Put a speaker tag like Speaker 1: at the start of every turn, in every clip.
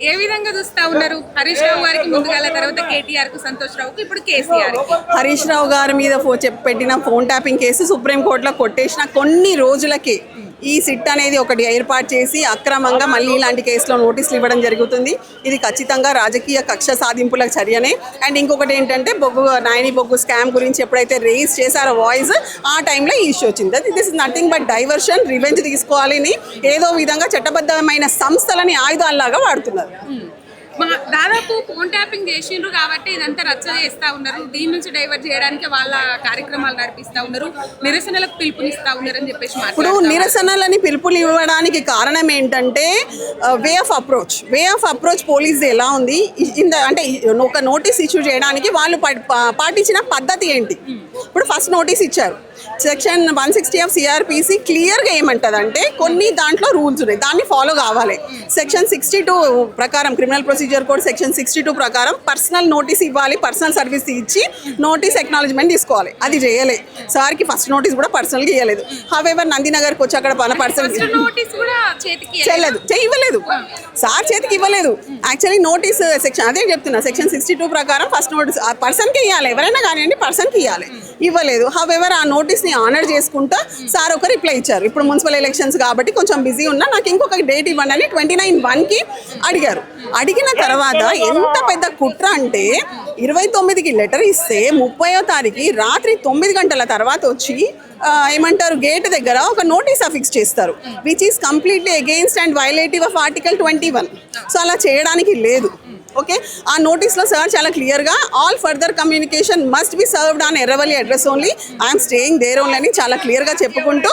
Speaker 1: ఏ విధంగా చూస్తా ఉన్నారు? హరీష్ రావు గారికి ముందుగా, తర్వాత కేటీఆర్ కు, సంతోష్ రావుకి, ఇప్పుడు కేసీఆర్.
Speaker 2: హరీష్ రావు గారి మీద పెట్టిన ఫోన్ ట్యాపింగ్ కేసు సుప్రీంకోర్టులో కొట్టేసిన కొన్ని రోజులకి ఈ సిట్ అనేది ఒకటి ఏర్పాటు చేసి అక్రమంగా మళ్ళీ ఇలాంటి కేసులో నోటీసులు ఇవ్వడం జరుగుతుంది. ఇది ఖచ్చితంగా రాజకీయ కక్ష సాధింపుల చర్యనే. అండ్ ఇంకొకటి ఏంటంటే నాయని బొగ్గు స్కామ్ గురించి ఎప్పుడైతే రేస్ చేశారో వాయిస్, ఆ టైంలో ఈ ఇష్యూ వచ్చింది. This is nothing but diversion, revenge తీసుకోవాలని ఏదో విధంగా చట్టబద్ధమైన సంస్థలని ఆయుధాల్లాగా వాడుతున్నారు.
Speaker 1: దాదాపు ఫోన్ ట్యాపింగ్ చేసిండ్రు కాబట్టి ఇదంతా రచ్చ చేస్తా ఉన్నారు. దీని నుంచి డైవర్ట్ చేయడానికి వాళ్ళ కార్యక్రమాలు నడిపిస్తా ఉన్నారు, నిరసనలకు పిలుపునిస్తా ఉన్నారు అని చెప్పేసి.
Speaker 2: ఇప్పుడు నిరసనలని పిలుపులు ఇవ్వడానికి కారణం ఏంటంటే వే ఆఫ్ అప్రోచ్ పోలీస్ ఎలా ఉంది, అంటే ఒక నోటీస్ ఇష్యూ చేయడానికి వాళ్ళు పాటించిన పద్ధతి ఏంటి. ఇప్పుడు ఫస్ట్ నోటీస్ ఇచ్చారు. సెక్షన్ 160 ఆఫ్ సిఆర్పిసి క్లియర్గా ఏమంటుంది అంటే కొన్ని దాంట్లో రూల్స్ ఉన్నాయి, దాన్ని ఫాలో కావాలి. సెక్షన్ 62 ప్రకారం, క్రిమినల్ ప్రొసీజర్ కోడ్ సెక్షన్ 62 ప్రకారం పర్సనల్ నోటీస్ ఇవ్వాలి, పర్సనల్ సర్వీస్ ఇచ్చి నోటీస్ ఎక్నాలజ్మెంట్ తీసుకోవాలి. అది చేయలే. సార్కి ఫస్ట్ నోటీస్ కూడా పర్సనల్గా ఇవ్వలేదు. హవెవర్ నందినగర్కి వచ్చి అక్కడ పర్సనల్ ఇవ్వలేదు, సార్ చేతికి ఇవ్వలేదు. యాక్చువల్లీ నోటీస్ సెక్షన్ అదే చెప్తున్నా, సెక్షన్ 62 ప్రకారం ఫస్ట్ నోటీస్ పర్సన్కి ఇవ్వాలి, ఎవరైనా కానివ్వండి పర్సన్కి ఇవ్వలేదు. హవెవర్ ఆ నోటీస్ని ఆనర్ చేసుకుంటా సార్ ఒక రిప్లై ఇచ్చారు. ఇప్పుడు మున్సిపల్ ఎలక్షన్స్ కాబట్టి కొంచెం బిజీ ఉన్నా, నాకు ఇంకొక డేట్ ఇవ్వండి అని 29/1కి అడిగారు. అడిగిన తర్వాత ఎంత పెద్ద కుట్ర అంటే 29కి లెటర్ ఇస్తే 30వ తారీఖు రాత్రి 9 గంటల తర్వాత వచ్చి ఏమంటారు గేట్ దగ్గర ఒక నోటీస్ అఫిక్స్ చేస్తారు, which is completely against and violative of article 21. So అలా చేయడానికి లేదు. ఓకే, ఆ నోటీస్లో సార్ చాలా క్లియర్గా all further communication must be served on Erravalli address only, I'm staying there only అని చాలా క్లియర్గా చెప్పుకుంటూ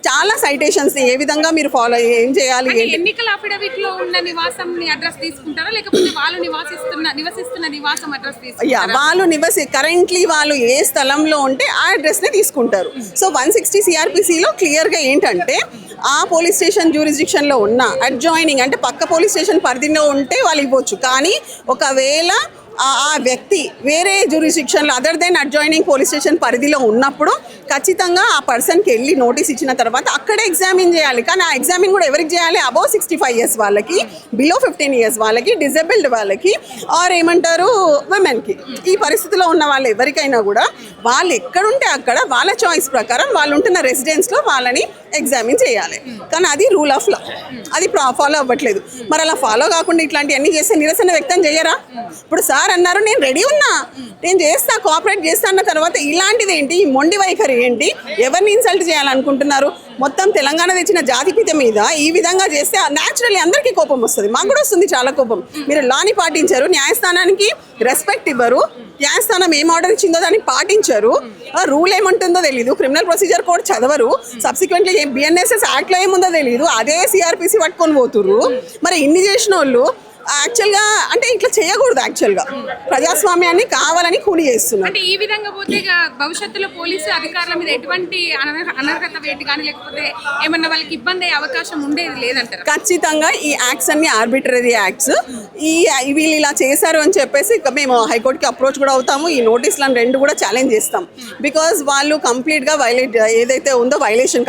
Speaker 2: చాలా సైటేషన్స్ ఏ విధంగా మీరు ఫాలో ఏం చేయాలి.
Speaker 1: ఎన్నికల అఫిడవిట్ లో ఉన్న నివాసం అడ్రస్ తీసుకుంటారా, లేకపోతే వాళ్ళు నివసిస్తున్న నివాసం అడ్రస్ తీసుకుంటారా?
Speaker 2: వాళ్ళు కరెంట్లీ వాళ్ళు ఏ స్థలంలో ఉంటే ఆ అడ్రస్నే తీసుకుంటారు. సో 160 సిఆర్పిసిలో క్లియర్గా ఏంటంటే ఆ పోలీస్ స్టేషన్ జ్యూరిస్డిక్షన్లో ఉన్న అడ్జాయినింగ్ అంటే పక్క పోలీస్ స్టేషన్ పరిధిలో ఉంటే వాళ్ళు ఇవ్వచ్చు. కానీ ఒకవేళ ఆ వ్యక్తి వేరే జ్యూరిస్డిక్షన్లో other than adjoining police station పరిధిలో ఉన్నప్పుడు ఖచ్చితంగా ఆ పర్సన్కి వెళ్ళి నోటీస్ ఇచ్చిన తర్వాత అక్కడే ఎగ్జామిన్ చేయాలి. కానీ ఆ ఎగ్జామిన్ కూడా ఎవరికి చేయాలి? అబౌవ్ 65 years వాళ్ళకి, బిలో 15 years వాళ్ళకి, డిజేబుల్డ్ వాళ్ళకి, ఆర్ ఏమంటారు విమెన్కి. ఈ పరిస్థితిలో ఉన్న వాళ్ళు ఎవరికైనా కూడా వాళ్ళు ఎక్కడుంటే అక్కడ వాళ్ళ చాయిస్ ప్రకారం వాళ్ళు ఉంటున్న రెసిడెన్స్లో వాళ్ళని ఎగ్జామిన్ చేయాలి. కానీ అది రూల్ ఆఫ్ లా, అది ఫాలో అవ్వట్లేదు. మరి అలా ఫాలో కాకుండా ఇట్లాంటివన్నీ చేస్తే నిరసన వ్యక్తం చేయరా? ఇప్పుడు సార్ అన్నారు నేను రెడీ ఉన్నా, నేను చేస్తా, కోఆపరేట్ చేస్తా అన్న తర్వాత ఇలాంటిది ఏంటి, ఈ మొండి వైఖరి ఏంటి? ఎవరిని ఇన్సల్ట్ చేయాలనుకుంటున్నారు? మొత్తం తెలంగాణ తెచ్చిన జాతిపిత మీద ఈ విధంగా చేస్తే న్యాచురల్లీ అందరికీ కోపం వస్తుంది, మాకు కూడా వస్తుంది చాలా కోపం. మీరు లాని పాటించారు, న్యాయస్థానానికి రెస్పెక్ట్ ఇవ్వరు, న్యాయస్థానం ఏం ఆర్డర్ ఇచ్చిందో దాన్ని పాటించారు, రూల్ ఏమంటుందో తెలీదు, క్రిమినల్ ప్రొసీజర్ కోడ్ చదవరు, సబ్సిక్వెంట్లీ బిఎన్ఎస్ఎస్ యాక్ట్లో ఏముందో తెలీదు, అదే సిఆర్పిసి పట్టుకొని పోతుర్రు. మరి ఇన్ని చేసిన వాళ్ళు యాక్చువల్గా అంటే ఇట్లా చేయకూడదు. యాక్చువల్గా ప్రజాస్వామ్యాన్ని కావాలని కూని చేస్తున్నారు.
Speaker 1: అంటే ఈ విధంగా పోతే భవిష్యత్తులో పోలీసు అధికారుల మీద ఎటువంటి అనర్హత వేటు కానీ లేకపోతే ఏమన్నా వాళ్ళకి ఇబ్బంది అయ్యే అవకాశం ఉండేది లేదంటారు?
Speaker 2: ఖచ్చితంగా ఈ యాక్ట్స్ అన్ని ఆర్బిటరీ యాక్ట్స్. వీళ్ళు ఇలా చేశారు అని చెప్పేసి మేము హైకోర్టుకి అప్రోచ్ కూడా అవుతాము. ఈ నోటీసులను రెండు కూడా ఛాలెంజ్ చేస్తాం. బికాజ్ వాళ్ళు కంప్లీట్గా ఏదైతే ఉందో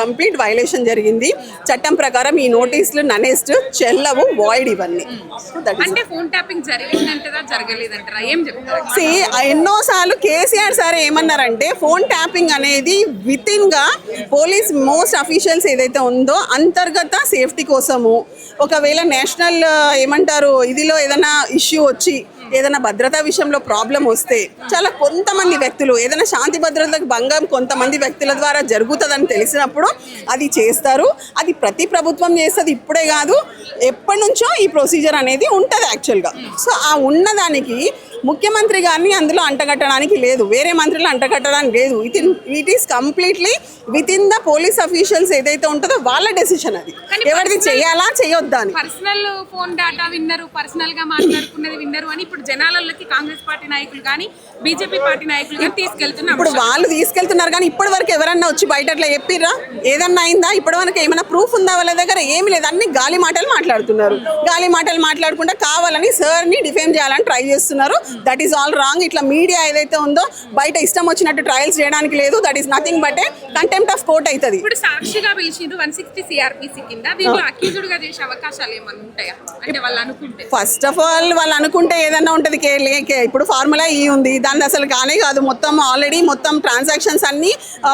Speaker 2: కంప్లీట్ వైలేషన్ జరిగింది. చట్టం ప్రకారం ఈ నోటీసులు ననెస్ట్, చెల్లవు, వాయిడ్ ఇవన్నీ.
Speaker 1: అంటే ఫోన్ ట్యాపింగ్ జరిగిందంటారా జరగలేదంటారా, ఏం చెప్తారు?
Speaker 2: ఎన్నోసార్లు కేసీఆర్ సార్ ఏమన్నారంటే ఫోన్ ట్యాపింగ్ అనేది వితిన్ గా పోలీస్ మోస్ట్ అఫీషియల్స్ ఏదైతే ఉందో అంతర్గత సేఫ్టీ కోసము, ఒకవేళ నేషనల్ ఏమంటారు ఇదిలో ఏదైనా ఇష్యూ వచ్చి ఏదైనా భద్రతా విషయంలో ప్రాబ్లం వస్తే చాలా కొంతమంది వ్యక్తులు ఏదైనా శాంతి భద్రతలకు భంగం కొంతమంది వ్యక్తుల ద్వారా జరుగుతుందని తెలిసినప్పుడు అది చేస్తారు. అది ప్రతి ప్రభుత్వం చేస్తుంది, ఇప్పుడే కాదు ఎప్పటి నుంచో ఈ ప్రొసీజర్ అనేది ఉంటుంది యాక్చువల్గా. సో ఆ ఉన్నదానికి ముఖ్యమంత్రి గారిని అందులో అంటగట్టడానికి లేదు, వేరే మంత్రులు అంటగట్టడానికి లేదు. It is completely with in the police officials ఏదైతే ఉంటుందో వాళ్ళ డెసిషన్. అది ఎవరిది చేయాలా చేయొద్దా అని.
Speaker 1: పర్సనల్ ఫోన్ డేటా విన్నరు, పర్సనల్ గా మాట్లాడుకున్నది విన్నరు అని ఇప్పుడు జనాలకి కాంగ్రెస్ పార్టీ నాయకులు కానీ బీజేపీ పార్టీ నాయకులు కానీ తీసుకెళ్తున్నారు.
Speaker 2: ఇప్పుడు వాళ్ళు తీసుకెళ్తున్నారు కానీ ఇప్పటి వరకు ఎవరన్నా వచ్చి బయట అట్లా చెప్పిర్రా? ఏదన్నా అయిందా? ఇప్పటి వరకు ఏమైనా ప్రూఫ్ ఉందా వాళ్ళ దగ్గర? ఏమి లేదు, అన్ని గాలి మాటలు మాట్లాడుతున్నారు. గాలి మాటలు మాట్లాడకుండా కావాలని సార్ని డిఫేమ్ చేయాలని ట్రై చేస్తున్నారు. That is all wrong. ఇట్లా మీడియా ఏదైతే ఉందో బయట ఇష్టం వచ్చినట్టు ట్రయల్స్ చేయడానికి లేదు. That is nothing but A contempt of court అవుతుంది.
Speaker 1: ఇప్పుడు సాక్షిగా పిలిచిండ్రు 160 సిఆర్పిసి కింద దీంట్లో అక్యూజ్డ్ గా చేసే అవకాశాలు ఏమన్నా ఉంటాయా అంటే వాళ్ళు అనుకుంటే?
Speaker 2: ఫస్ట్ ఆఫ్ ఆల్ వాళ్ళు అనుకుంటే ఏదన్నా ఉంటుంది. ఇప్పుడు ఫార్ములా ఈ ఉంది, దాన్ని అసలు కానే కాదు. మొత్తం ఆల్రెడీ మొత్తం ట్రాన్సాక్షన్స్ అన్ని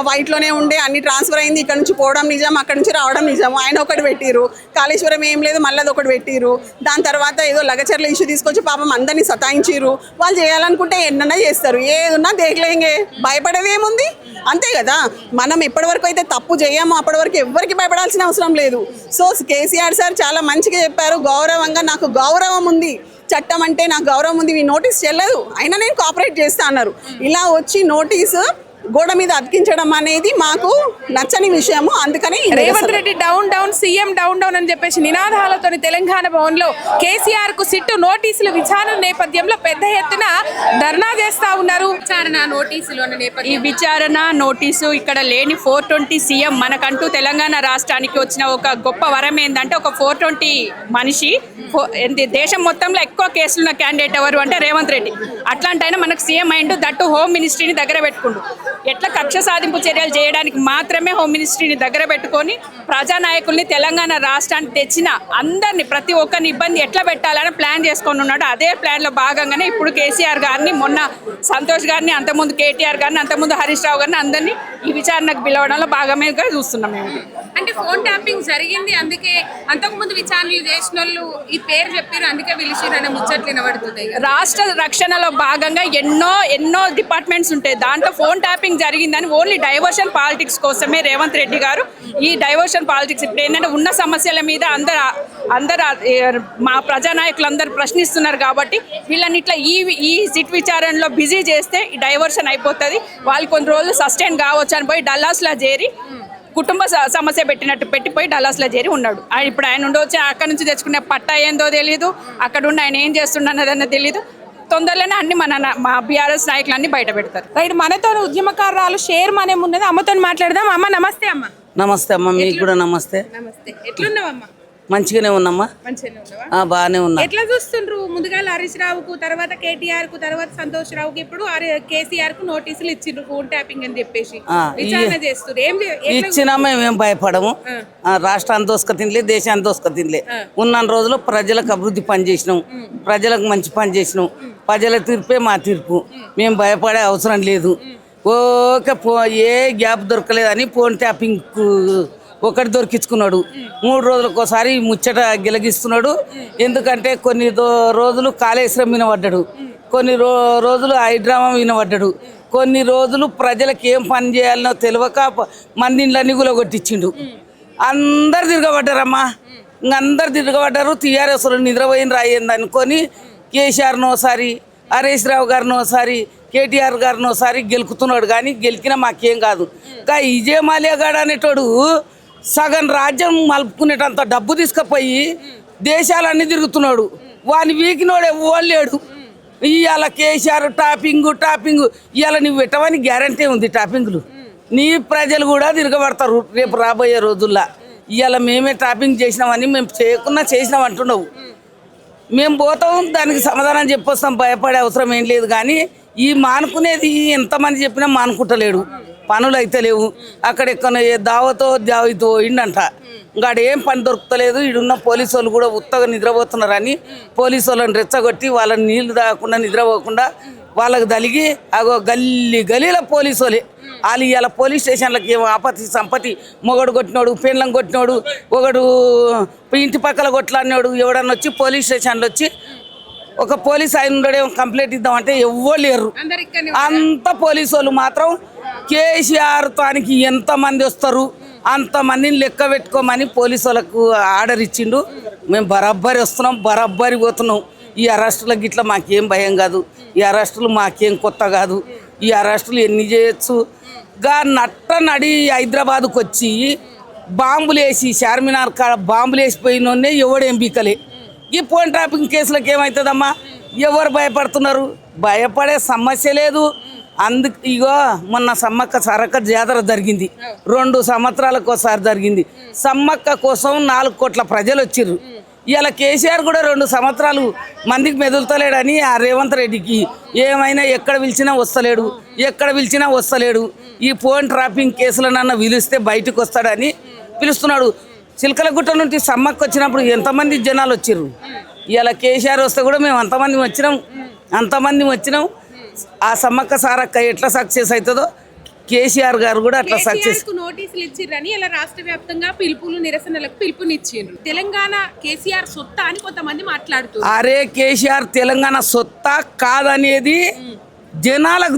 Speaker 2: వైట్లోనే ఉండే, అన్ని ట్రాన్స్ఫర్ అయింది. ఇక్కడ నుంచి పోవడం నిజం, అక్కడ నుంచి రావడం నిజం. ఆయన ఒకటి పెట్టిరు, కాళేశ్వరం ఏం లేదు మళ్ళీ అది ఒకటి పెట్టిరు. దాని తర్వాత ఏదో లగచర్ల ఇష్యూ తీసుకొచ్చి పాపం అందరినీ సతాయించిరు. వాళ్ళు చేయాలనుకుంటే ఎన్నన్నా చేస్తారు, ఏదున్నా దేఖలేంగే. భయపడేది ఏముంది, అంతే కదా. మనం ఎప్పటివరకు అయితే తప్పు చేయమో అప్పటి వరకు ఎవరికి భయపడాల్సిన అవసరం లేదు. సో కేసీఆర్ సార్ చాలా మంచిగా చెప్పారు. గౌరవంగా, నాకు గౌరవం ఉంది, చట్టం అంటే నాకు గౌరవం ఉంది, నోటీస్ చెల్లదు అయినా నేను కోఆపరేట్ చేస్తా అన్నారు. ఇలా వచ్చి నోటీసు గోడ మీద అతికించడం అనేది మాకు నచ్చని విషయము. అందుకని
Speaker 1: Revanth Reddy down down, CM down down అని చెప్పేసి నినాదాలతో తెలంగాణ భవన్ లో కేసీఆర్ కు సిట్టు నోటీసులు విచారణ నేపథ్యంలో పెద్ద ఎత్తున ధర్నా చేస్తా ఉన్నారు. విచారణ నోటీసులు
Speaker 3: ఈ విచారణ నోటీసు ఇక్కడ లేని 420 సీఎం మనకంటూ తెలంగాణ రాష్ట్రానికి వచ్చిన ఒక గొప్ప వరం ఏంటంటే ఒక 420 మనిషి. దేశం మొత్తంలో ఎక్కువ కేసులున్న క్యాండిడేట్ ఎవరు అంటే రేవంత్ రెడ్డి. అట్లాంటి అయినా మనకు సీఎం అయిండు, దట్టు హోమ్ మినిస్ట్రీని దగ్గర పెట్టుకుండు. ఎట్లా కక్ష సాధింపు చర్యలు చేయడానికి మాత్రమే హోమ్ మినిస్ట్రీని దగ్గర పెట్టుకొని ప్రజానాయకుల్ని తెలంగాణ రాష్ట్రానికి తెచ్చిన అందరినీ ప్రతి ఒక్కరిని ఇబ్బంది ఎట్లా పెట్టాలని ప్లాన్ చేసుకొని ఉన్నాడు. అదే ప్లాన్లో భాగంగానే ఇప్పుడు కేసీఆర్ గారిని, మొన్న సంతోష్ గారిని, అంతకుముందు కేటీఆర్ గారిని, అంతకుముందు హరీష్ రావు గారిని అందరినీ ఈ విచారణకు పిలవడంలో భాగమేగా చూస్తున్నాం మేము.
Speaker 1: అంటే ఫోన్ ట్యాపింగ్ జరిగింది, అందుకే అంతకుముందు విచారణలు చేసిన వాళ్ళు ఈ పేరు చెప్పారు, అందుకే పిలిచిరు అనే ముచ్చట్లు వినబడుతుంది.
Speaker 3: రాష్ట్ర రక్షణలో భాగంగా ఎన్నో డిపార్ట్మెంట్స్ ఉంటాయి. దాంట్లో ఫోన్ ట్యాపింగ్ జరిగిందని ఓన్లీ డైవర్షన్ పాలిటిక్స్ కోసమే రేవంత్ రెడ్డి గారు ఈ డైవర్షన్ పాలిటిక్స్ ఇప్పుడు ఏంటంటే ఉన్న సమస్యల మీద అందరు మా ప్రజానాయకులు అందరు ప్రశ్నిస్తున్నారు కాబట్టి వీళ్ళని ఇట్లా ఈ సిట్ విచారణలో బిజీ చేస్తే ఈ డైవర్షన్ అయిపోతుంది. వాళ్ళు కొన్ని రోజులు సస్టైన్ కావచ్చు అని పోయి డల్లాస్లో చేరి కుటుంబ సమస్య పెట్టిపోయి డల్లాస్లో చేరి ఉన్నాడు. ఇప్పుడు ఆయన ఉండవచ్చు, అక్కడ నుంచి తెచ్చుకునే పట్టా ఏందో తెలియదు, అక్కడ ఉండి ఆయన ఏం చేస్తున్నాడన్నది తెలియదు. తొందరలోనే అన్ని మా బీఆర్ఎస్ నాయకులన్నీ బయట పెడతారు.
Speaker 1: రైట్, మనతో ఉద్యమకారురాలు షేర్ మనేం ఉన్నది, అమ్మతో మాట్లాడదాం. అమ్మ నమస్తే. అమ్మ
Speaker 4: నమస్తే. అమ్మ మీకు కూడా నమస్తే.
Speaker 1: నమస్తే. ఎట్లున్నావమ్మా?
Speaker 4: మంచిగానే ఉన్నామ్మా. బాగానే ఉన్నా.
Speaker 1: ఎట్లా చూస్తుండ్రు? ముందుగా హరీష్ రావుకు, తర్వాత కేటీఆర్ కు, తర్వాత సంతోష్ రావుకి, ఇప్పుడు కేసీఆర్ కు నోటీసులు ఇచ్చిండ్రు ఫోన్ ట్యాపింగ్ అని చెప్పేసి విచారణ చేస్తున్నారు.
Speaker 4: ఇచ్చినా మేమేం భయపడము. రాష్ట్రాన్ని దోసుక తినలే, దేశాన్ని దోసుక తినలే. ఉన్న రోజులు ప్రజలకు అభివృద్ధి పని చేసినాం, ప్రజలకు మంచి పని చేసినాం. ప్రజల తీర్పే మా తీర్పు. మేము భయపడే అవసరం లేదు. ఏ గ్యాప్ దొరకలేదని ఫోన్ ట్యాపింగ్ ఒకటి దొరికించుకున్నాడు. 3 రోజులకు ఒకసారి ముచ్చట గెలగిస్తున్నాడు. ఎందుకంటే కొన్ని రోజులు కాళేశ్వరం వినబడ్డాడు, కొన్ని రోజులు హైడ్రామా వినబడ్డాడు, కొన్ని రోజులు ప్రజలకు ఏం పని చేయాలనో తెలియక మందిళ్ళన్నీ గులగొట్టించిండు. అందరు తిరగబడ్డారమ్మా, అందరు తిరగబడ్డారు. టీఆర్ఎస్ నిద్రపోయిన రాయింది అనుకొని కేసీఆర్ను ఒకసారి, హరీష్ రావు గారిని ఒకసారి, కేటీఆర్ గారిని ఒకసారి గెలుకుతున్నాడు. కానీ గెలికినా మాకేం కాదు. ఇంకా ఇజే మాల్యాగాడు అనేటోడు సగం రాజ్యం మలుపుకునేటంత డబ్బు తీసుకుపోయి దేశాలన్నీ తిరుగుతున్నాడు. వాని వీకినోడు ఎవ్వలేడు. ఇవాళ కేసీఆర్ టాపింగ్ ఇవాళ నువ్వు పెట్టవని గ్యారంటీ ఉంది. టాపింగ్లు నీ ప్రజలు కూడా తిరగబడతారు రేపు రాబోయే రోజుల్లో. ఇవాళ మేమే టాపింగ్ చేసినామని మేము చేయకుండా చేసినాం అంటున్నావు. మేము పోతాం, దానికి సమాధానం చెప్పొస్తాం. భయపడే అవసరం ఏం లేదు. కానీ ఈ మానుకునేది ఎంతమంది చెప్పినా మానుకుంటలేడు. పనులు అయితే లేవు. అక్కడెక్కడ దావతో పోయిండంట. ఇంకా ఏం పని దొరుకుతలేదు. ఈడున్న పోలీసు వాళ్ళు కూడా ఉత్తగా నిద్రపోతున్నారని పోలీసు వాళ్ళని రెచ్చగొట్టి వాళ్ళని నీళ్లు తాగకుండా నిద్రపోకుండా వాళ్ళకు తలిగి అగో గలీల పోలీసు వాళ్ళే వాళ్ళు ఇవాళ పోలీస్ స్టేషన్లకి ఆపత్తి సంపత్తి మొగడు కొట్టినోడు, పెండ్లం కొట్టినోడు, ఒకడు ఇంటి పక్కల కొట్లాడినోడు ఎవడన్నా వచ్చి పోలీస్ స్టేషన్లో వచ్చి ఒక పోలీస్ ఆయన ఉండడేమో కంప్లైంట్ ఇద్దామంటే ఎవ్వరు లేరు. అంత పోలీసు వాళ్ళు మాత్రం కేసీఆర్ తానికి ఎంతమంది వస్తారు అంతమందిని లెక్క పెట్టుకోమని పోలీసు వాళ్ళకు ఆర్డర్ ఇచ్చిండు. మేము బరాబరి వస్తున్నాం, బరాబరి పోతున్నాం. ఈ అరెస్టులకు ఇట్లా మాకేం భయం కాదు. ఈ అరెస్టులు మాకేం కొత్త కాదు. ఈ అరెస్టులు ఎన్ని చేయొచ్చు. నడి హైదరాబాద్కు వచ్చి బాంబులు వేసి చార్మినార్ కాడ బాంబులు వేసిపోయినోనే ఎవడేం బీకలే. ఈ ఫోన్ ట్రాపింగ్ కేసులకు ఏమవుతుందమ్మా? ఎవరు భయపడుతున్నారు? భయపడే సమస్య లేదు. ఇగో మొన్న సమ్మక్క సారక్క జాతర జరిగింది, 2 సంవత్సరాలకు ఒకసారి జరిగింది. సమ్మక్క కోసం 4 కోట్ల ప్రజలు వచ్చిర్రు. ఇవాళ కేసీఆర్ కూడా 2 సంవత్సరాలు మందికి మెదులుతలేడని ఆ రేవంత్ రెడ్డికి ఏమైనా ఎక్కడ పిలిచినా వస్తలేడు, ఎక్కడ పిలిచినా వస్తలేడు. ఈ ఫోన్ ట్రాపింగ్ కేసులనన్నా పిలిస్తే బయటకు వస్తాడని పిలుస్తున్నాడు. చిలకలగుట్ట నుండి సమ్మక్క వచ్చినప్పుడు ఎంతమంది జనాలు వచ్చిర్రు. ఇవాళ కేసీఆర్ వస్తే కూడా మేము అంతమంది వచ్చినాం. ఆ సమ్మక్క సారక్క ఎట్లా సక్సెస్ అవుతుందో కేసీఆర్ గారు కూడా అట్లా సక్సెస్.
Speaker 1: నోటీసులు ఇచ్చిర్రని ఇలా రాష్ట్ర వ్యాప్తంగా పిలుపులు నిరసనలకు పిలుపునిచ్చిండ్రు. తెలంగాణ కేసీఆర్ సొత్తా అని కొంతమంది మాట్లాడుతున్నారు.
Speaker 4: అరే కేసీఆర్ తెలంగాణ సొత్తా కాదనేది జనాలకు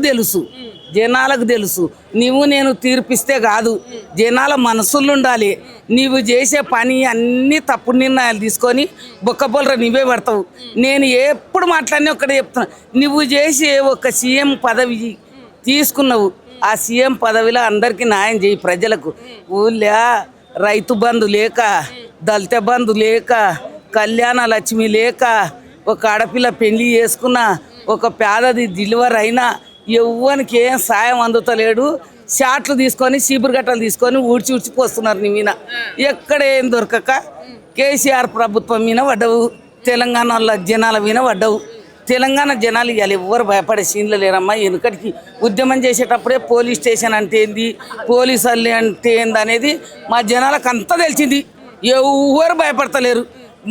Speaker 4: తెలుసు. నువ్వు నేను తీర్పిస్తే కాదు, జనాల మనసులు ఉండాలి. నీవు చేసే పని అన్నీ తప్పుడు నిర్ణయాలు తీసుకొని బొక్కబొలర నువ్వే పడతావు. నేను ఎప్పుడు మాట్లాడినా ఒక్కడే చెప్తున్నా, నువ్వు చేసే ఒక సీఎం పదవి తీసుకున్నావు. ఆ సీఎం పదవిలో అందరికీ న్యాయం చేయి ప్రజలకు. ఊళ్ళో రైతు బంధు లేక, దళిత బంధు లేక, కళ్యాణ లక్ష్మి లేక, ఒక ఆడపిల్ల పెళ్లి చేసుకున్న, ఒక పేదది డెలివరీ అయినా ఎవ్వరికి ఏం సాయం అందుతలేడు. షాట్లు తీసుకొని చీపురు గట్టలు తీసుకొని ఊడ్చిపోస్తున్నారు నీ మీద. ఎక్కడ ఏం దొరకక కేసీఆర్ ప్రభుత్వం మీద పడ్డవు, తెలంగాణ జనాల మీద పడ్డవు. తెలంగాణ జనాలు ఇవాళ ఎవ్వరు భయపడే సీన్లు లేరమ్మా. వెనుకటికి ఉద్యమం చేసేటప్పుడే పోలీస్ స్టేషన్ అంటే ఏంది, పోలీసు వాళ్ళు అంటే ఏంది అనేది మా జనాలకు అంతా తెలిసింది. ఎవ్వరు భయపడతలేరు.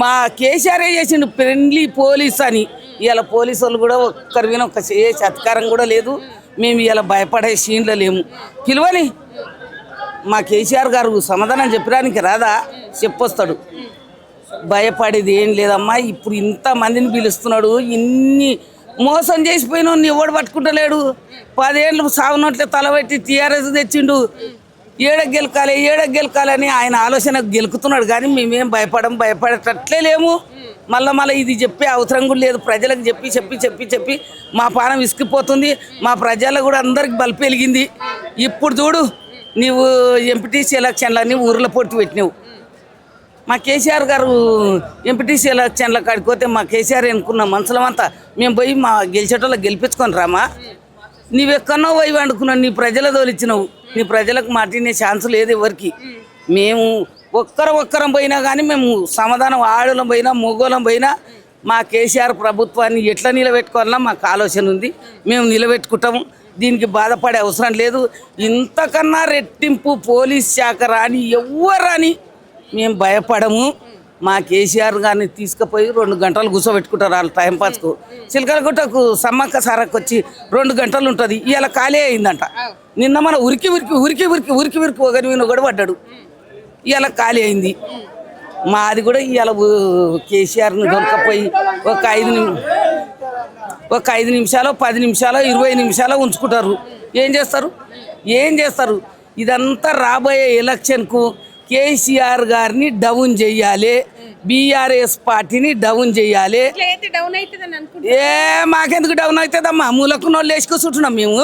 Speaker 4: మా కేసీఆర్ చేసిండు ఫ్రెండ్లీ పోలీస్ అని. ఇవాళ పోలీసు వాళ్ళు కూడా ఒక్కరి విన ఒక చేసే అధికారం కూడా లేదు. మేము ఇలా భయపడే సీన్లో లేము. పిలువని మా కేసీఆర్ గారు సమాధానం చెప్పడానికి రాదా, చెప్పొస్తాడు. భయపడేది ఏం లేదమ్మా. ఇప్పుడు ఇంతమందిని పిలుస్తున్నాడు, ఇన్ని మోసం చేసిపోయిన ఎవడు పట్టుకుంటలేడు. 10 ఏళ్ళు సాగునట్లే తలబెట్టి టీఆర్ఎస్ తెచ్చిండు. ఏడకు గెలకాలి అని ఆయన ఆలోచనకు గెలుకుతున్నాడు. కానీ మేమేం భయపడేటట్లే లేము. మళ్ళీ ఇది చెప్పే అవసరం కూడా లేదు. ప్రజలకు చెప్పి మా పానం విసిగిపోతుంది. మా ప్రజలకు కూడా అందరికి బల్పు వెలిగింది. ఇప్పుడు చూడు, నీవు ఎంపీటీసీ ఎలక్షన్లన్నీ ఊర్లో పొట్టు పెట్టినావు. మా కేసీఆర్ గారు ఎంపీటీసీ ఎలక్షన్ల కాడికి పోతే మా కేసీఆర్ ఎన్నుకున్న మనుషులమంతా మేము పోయి మా గెలిచేటోళ్ళకి గెలిపించుకొని రామా. నీవెక్కడో పోయి వండుకున్నావు, నీ ప్రజల తోలిచ్చినావు. నీ ప్రజలకు మాటినే ఛాన్స్ లేదు ఎవరికి. మేము ఒక్కరం పోయినా కానీ మేము సమాధానం, ఆడలం పోయినా మొగోళం పోయినా మా కేసీఆర్ ప్రభుత్వాన్ని ఎట్లా నిలబెట్టుకోవాలన్నా మాకు ఆలోచన ఉంది. మేము నిలబెట్టుకుంటాము. దీనికి బాధపడే అవసరం లేదు. ఇంతకన్నా రెట్టింపు పోలీస్ శాఖ రాని ఎవ్వరు రాని మేము భయపడము. మా కేసీఆర్ గారిని తీసుకుపోయి 2 గంటలు కూర్చోబెట్టుకుంటారు వాళ్ళు టైంపాస్కు. చిలకలగుట్టకు సమ్మక్క సారక్క వచ్చి 2 గంటలు ఉంటుంది. ఇవాళ ఖాళీ అయిందంట. నిన్న మన ఉరికి ఒకరి మీద కూడా పడ్డాడు. ఇవాళ ఖాళీ అయింది. మాది కూడా ఇవాళ కేసీఆర్ని దొరకపోయి ఒక 5 నిమిషాలు 10 నిమిషాలు 20 నిమిషాలు ఉంచుకుంటారు. ఏం చేస్తారు? ఇదంతా రాబోయే ఎలక్షన్కు కేసీఆర్ గారిని డౌన్ చెయ్యాలి, బీఆర్ఎస్ పార్టీని డౌన్ చెయ్యాలి. మాకెందుకు డౌన్ అవుతుందమ్మా? మూలకు నోళ్ళు వేసుకు చుట్టున్నాం మేము.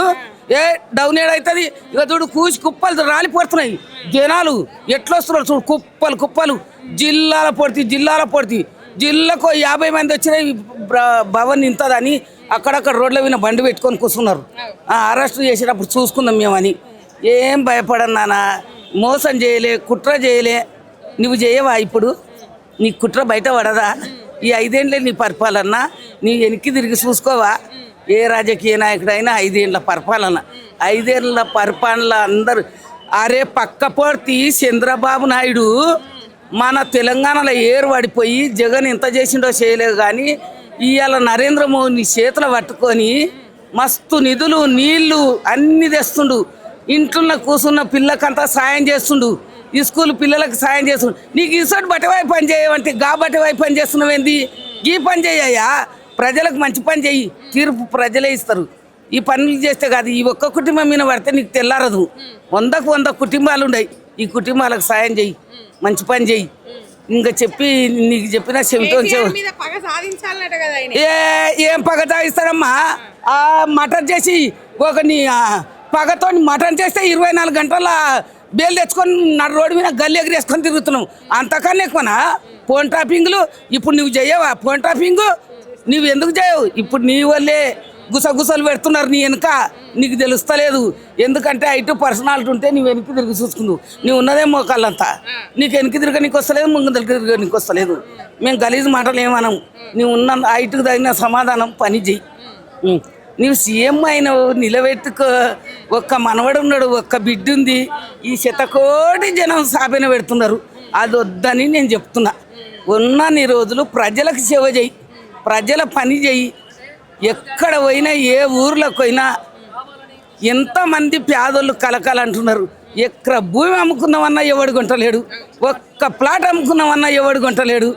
Speaker 4: డౌన్ ఏడవుతుంది? ఇక చూడు, కూసి కుప్పలు రాలిపోతున్నాయి. జనాలు ఎట్లా వస్తున్నారు చూడు, కుప్పలు. జిల్లాల పొడితి జిల్లాకు 50 మంది వచ్చినాయి. భవన్ ఇంతదని అక్కడక్కడ రోడ్ల మీద బండి పెట్టుకొని కూర్చున్నారు. అరెస్ట్ చేసేటప్పుడు చూసుకుందాం మేమని. ఏం భయపడను నాన్న. మోసం చేయలే, కుట్ర చేయలే. నువ్వు చేయవా? ఇప్పుడు నీ కుట్ర బయట పడదా? ఈ 5 ఏళ్ళే నీ పరిపాలన. నీ వెనక్కి తిరిగి చూసుకోవా? ఏ రాజకీయ నాయకుడైనా 5 ఏళ్ళ పరిపాలన. 5 ఏళ్ళ పరిపాలన అందరూ అరే పక్కపోర్తి చంద్రబాబు నాయుడు మన తెలంగాణలో ఏరు పడిపోయి జగన్ ఎంత చేసిండో చేయలేదు. కానీ ఇవాళ నరేంద్ర మోదీ చేతులు పట్టుకొని మస్తు నిధులు, నీళ్లు అన్నీ తెస్తుండు. ఇంట్లో కూర్చున్న పిల్లకంతా సాయం చేస్తుండు. ఈ స్కూల్ పిల్లలకు సాయం చేస్తుండు. నీకు ఇసోటి బట్టవాయి పని చేయవంటే బట్టవాయి పని చేస్తున్నావేంది? ఈ పని చేయయ్యా, ప్రజలకు మంచి పని చెయ్యి. తీర్పు ప్రజలే ఇస్తారు. ఈ పనులు చేస్తే కాదు. ఈ ఒక్క కుటుంబం మీద పడితే నీకు తెల్లారదు. 100కు 100 కుటుంబాలు ఉన్నాయి. ఈ కుటుంబాలకు సాయం చెయ్యి, మంచి పని చెయ్యి. ఇంకా నీకు చెప్పిన చెవితో ఏం పగ సాగిస్తాడమ్మా? మటన్ చేసి నీ పగతో మటన్ చేస్తే 24 గంటల బేలు తెచ్చుకొని రోడ్డు మీద గల్లి ఎగిరేసుకొని తిరుగుతున్నావు. అంతకన్నా ఎక్కువనా ఫోన్ ట్రాపింగ్లు? ఇప్పుడు నువ్వు చేయవా ఫోన్ ట్రాపింగ్? నువ్వు ఎందుకు చేయవు? ఇప్పుడు నీ వల్లే గుసగుసలు పెడుతున్నారు నీ వెనుక, నీకు తెలుస్తలేదు. ఎందుకంటే ఇటు పర్సనాలిటీ ఉంటే నీ వెనక్కి తిరిగి చూసుకుందు, నీవు ఉన్నదే మోకాళ్ళంతా, నీకు వెనక్కి తిరగ నీకు వస్తలేదు, ముందు తిరగ నీకు వస్తలేదు. మేము గలీజు మాటలు ఏమనం, నీవు ఉన్న హైట్కి తగిన సమాధానం పని చెయ్యి. నీవు సీఎం అయినవు, నిలబెట్టుకో. ఒక్క మనవడు ఉన్నాడు, ఒక్క బిడ్డ ఉంది, ఈ శతకోటి జనం సాపెన పెడుతున్నారు. అది వద్దని నేను చెప్తున్నా. ఉన్నన్ని రోజులు ప్రజలకు సేవ చేయి, ప్రజల పని చేయి. ఎక్కడ పోయినా ఏ ఊర్లోకి పోయినా ఎంతమంది పేదోళ్ళు కలకాలంటున్నారు. ఎక్కడ భూమి అమ్ముకున్నామన్నా ఎవడు కొంటలేడు, ఒక్క ప్లాట్ అమ్ముకున్నామన్నా ఎవడు కొంటలేడు,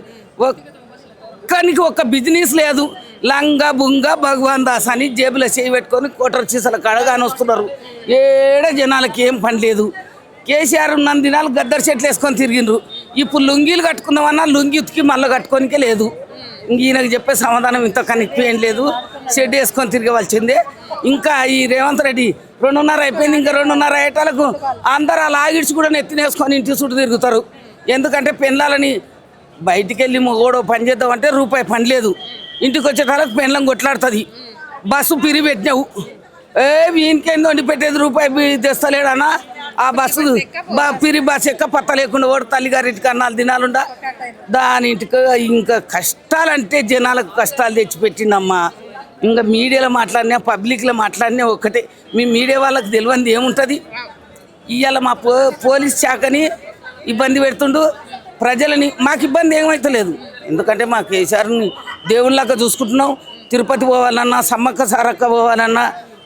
Speaker 4: ఒక్కనికి ఒక్క బిజినెస్ లేదు. లంగా బుంగా భగవాన్ దాస్ అని జేబులో చేయి పెట్టుకొని కోటర్ చీసల కడగాని వస్తున్నారు. ఏడ జనాలకి ఏం పని లేదు. కేసీఆర్ ఉన్న దినాలు గద్దర్ చెట్లు వేసుకొని తిరిగిండ్రు. ఇప్పుడు లుంగీలు కట్టుకుందామన్నా లుంగి ఉతికి మళ్ళీ కట్టుకోనికే లేదు. ఈయనకు చెప్పే సమాధానం ఇంతకన్నా ఎక్కువ ఏం లేదు. షెడ్ వేసుకొని తిరగవలసిందే. ఇంకా ఈ రేవంత్ రెడ్డి 2:30 అయిపోయింది, ఇంకా 2:30 అయ్యేటాలకు అందరు అలా ఆగిడ్చి కూడా నెత్తినేసుకొని ఇంటి చుట్టూ తిరుగుతారు. ఎందుకంటే పెళ్ళాలని బయటికి వెళ్ళి మొగోడో పని చేద్దామంటే రూపాయి పని లేదు. ఇంటికి వచ్చేటాలకు పెళ్ళం కొట్లాడుతుంది. బస్సు పిరి పెట్టినావు, వీనికేంది వండి పెట్టేది, రూపాయి తెస్తలేడన్నా. ఆ బస్సు పిరి బస్సు ఎక్క పత్త లేకుండా ఓడి తల్లిగారింటికి అన్నాలు దినాలుండా దాని ఇంటికి. ఇంకా కష్టాలంటే జనాలకు కష్టాలు తెచ్చిపెట్టిందమ్మా. ఇంకా మీడియాలో మాట్లాడినా పబ్లిక్లో మాట్లాడినా ఒక్కటే. మీ మీడియా వాళ్ళకి తెలియంది ఏముంటుంది. ఇవాళ మా పోలీస్ శాఖని ఇబ్బంది పెడుతుండు, ప్రజలని. మాకు ఇబ్బంది ఏమైతలేదు, ఎందుకంటే మా కేసీఆర్ని దేవుళ్ళగా చూసుకుంటున్నాం. తిరుపతి పోవాలన్నా, సమ్మక్క సారక్క పోవాలన్నా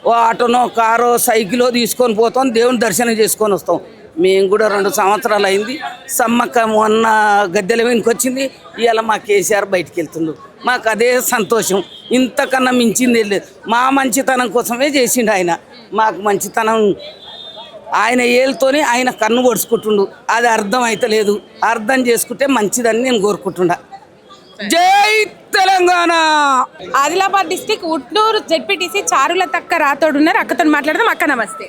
Speaker 4: ఓ ఆటోనో కారో సైకిలో తీసుకొని పోతాం, దేవుని దర్శనం చేసుకొని వస్తాం. మేము కూడా 2 సంవత్సరాలు అయింది. సమ్మక్క మొన్న గద్దెల వెనుక వచ్చింది, ఇవాళ మా కేసీఆర్ బయటికి వెళ్తుండు. మాకు అదే సంతోషం, ఇంతకన్నా మించింది లేదు. మా మంచితనం కోసమే చేసిండు ఆయన. మాకు మంచితనం ఆయన ఏళ్ళతోనే ఆయన కన్ను పొడుచుకుంటుండు. అది అర్థం అయితలేదు, అర్థం చేసుకుంటే మంచిదని నేను కోరుకుంటున్నా. జై తెలంగాణ.
Speaker 1: ఆదిలాబాద్ డిస్టిక్ ఉట్నూరు జెడ్పీటీసీ చారుల తక్క రాతోడు ఉన్నారు. అక్కతో మాట్లాడదాం. అక్క నమస్తే.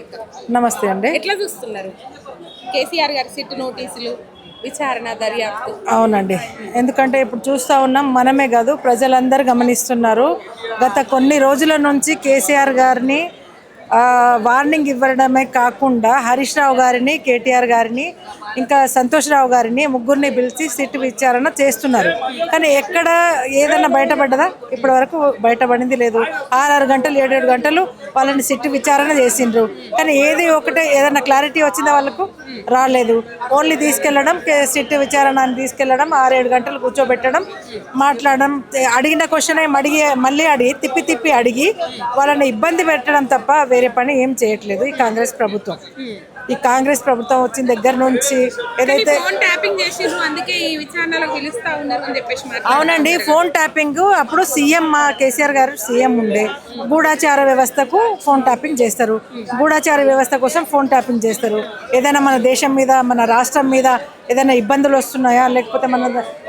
Speaker 5: నమస్తే అండి.
Speaker 1: ఎట్లా చూస్తున్నారు కేసీఆర్ గారి సిట్ నోటీసులు, విచారణ, దర్యాప్తు?
Speaker 5: అవునండి, ఎందుకంటే ఇప్పుడు చూస్తూ ఉన్నాం, మనమే కాదు ప్రజలందరూ గమనిస్తున్నారు. గత కొన్ని రోజుల నుంచి కేసీఆర్ గారిని వార్నింగ్ ఇవ్వడమే కాకుండా హరీష్ రావు గారిని, కేటీఆర్ గారిని, ఇంకా సంతోష్ రావు గారిని ముగ్గురిని పిలిచి సిట్ విచారణ చేస్తున్నారు. కానీ ఎక్కడ ఏదైనా బయటపడ్డదా? ఇప్పటి వరకు బయటపడింది లేదు. 6 గంటలు 7 గంటలు వాళ్ళని సిట్ విచారణ చేసిండ్రు. కానీ ఏది ఒకటే ఏదైనా క్లారిటీ వచ్చిందా? వాళ్ళకు రాలేదు. ఓన్లీ తీసుకెళ్ళడం, సిట్ విచారణని తీసుకెళ్ళడం, 6-7 గంటలు కూర్చోబెట్టడం, మాట్లాడడం, అడిగిన క్వశ్చన్ మళ్ళీ అడిగి తిప్పి అడిగి వాళ్ళని ఇబ్బంది పెట్టడం తప్ప వేరే పని ఏం చేయట్లేదు ఈ కాంగ్రెస్ ప్రభుత్వం. ఈ కాంగ్రెస్ ప్రభుత్వం వచ్చిన దగ్గర నుంచి ఏదైతే అవునండి, ఫోన్ ట్యాపింగ్ అప్పుడు సీఎం కేసీఆర్ గారు సీఎం ఉండే, గూఢాచార వ్యవస్థకు ఫోన్ ట్యాపింగ్ చేస్తారు. గూఢాచార వ్యవస్థ కోసం ఫోన్ ట్యాపింగ్ చేస్తారు. ఏదైనా మన దేశం మీద, మన రాష్ట్రం మీద ఏదైనా ఇబ్బందులు వస్తున్నాయా, లేకపోతే మన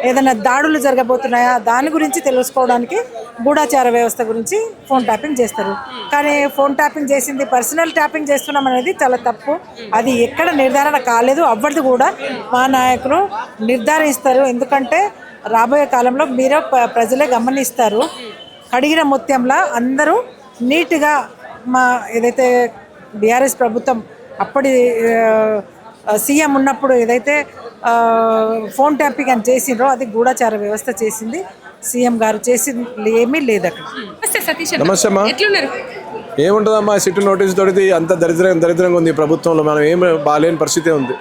Speaker 5: ఏదైనా దాడులు జరగబోతున్నాయా, దాని గురించి తెలుసుకోవడానికి గూఢాచార వ్యవస్థ గురించి ఫోన్ ట్యాపింగ్ చేస్తారు. కానీ ఫోన్ ట్యాపింగ్ చేసింది పర్సనల్ ట్యాపింగ్ చేస్తున్నాం అనేది చాలా తప్పు. అది ఎక్కడ నిర్ధారణ కాలేదు, అవ్వదు కూడా. మా నాయకులు నిర్ధారిస్తారు. ఎందుకంటే రాబోయే కాలంలో మీరు ప్రజలే గమనిస్తారు. కడిగిన ముత్యంలా అందరూ నీట్గా మా ఏదైతే బీఆర్ఎస్ ప్రభుత్వం అప్పటి సీఎం ఉన్నప్పుడు ఏదైతే ఫోన్ ట్యాపింగ్ అని చేసిండ్రో అది గూఢాచార వ్యవస్థ చేసింది. సీఎం గారు చేసింది ఏమీ లేదు అక్కడ.
Speaker 6: నమస్తే అమ్మా. ఏముంటుందమ్మా, సిట్ నోటీస్ తోటి అంత దరిద్రంగా ఉంది ప్రభుత్వంలో. మనం ఏం బాగాలేని పరిస్థితి ఉంది.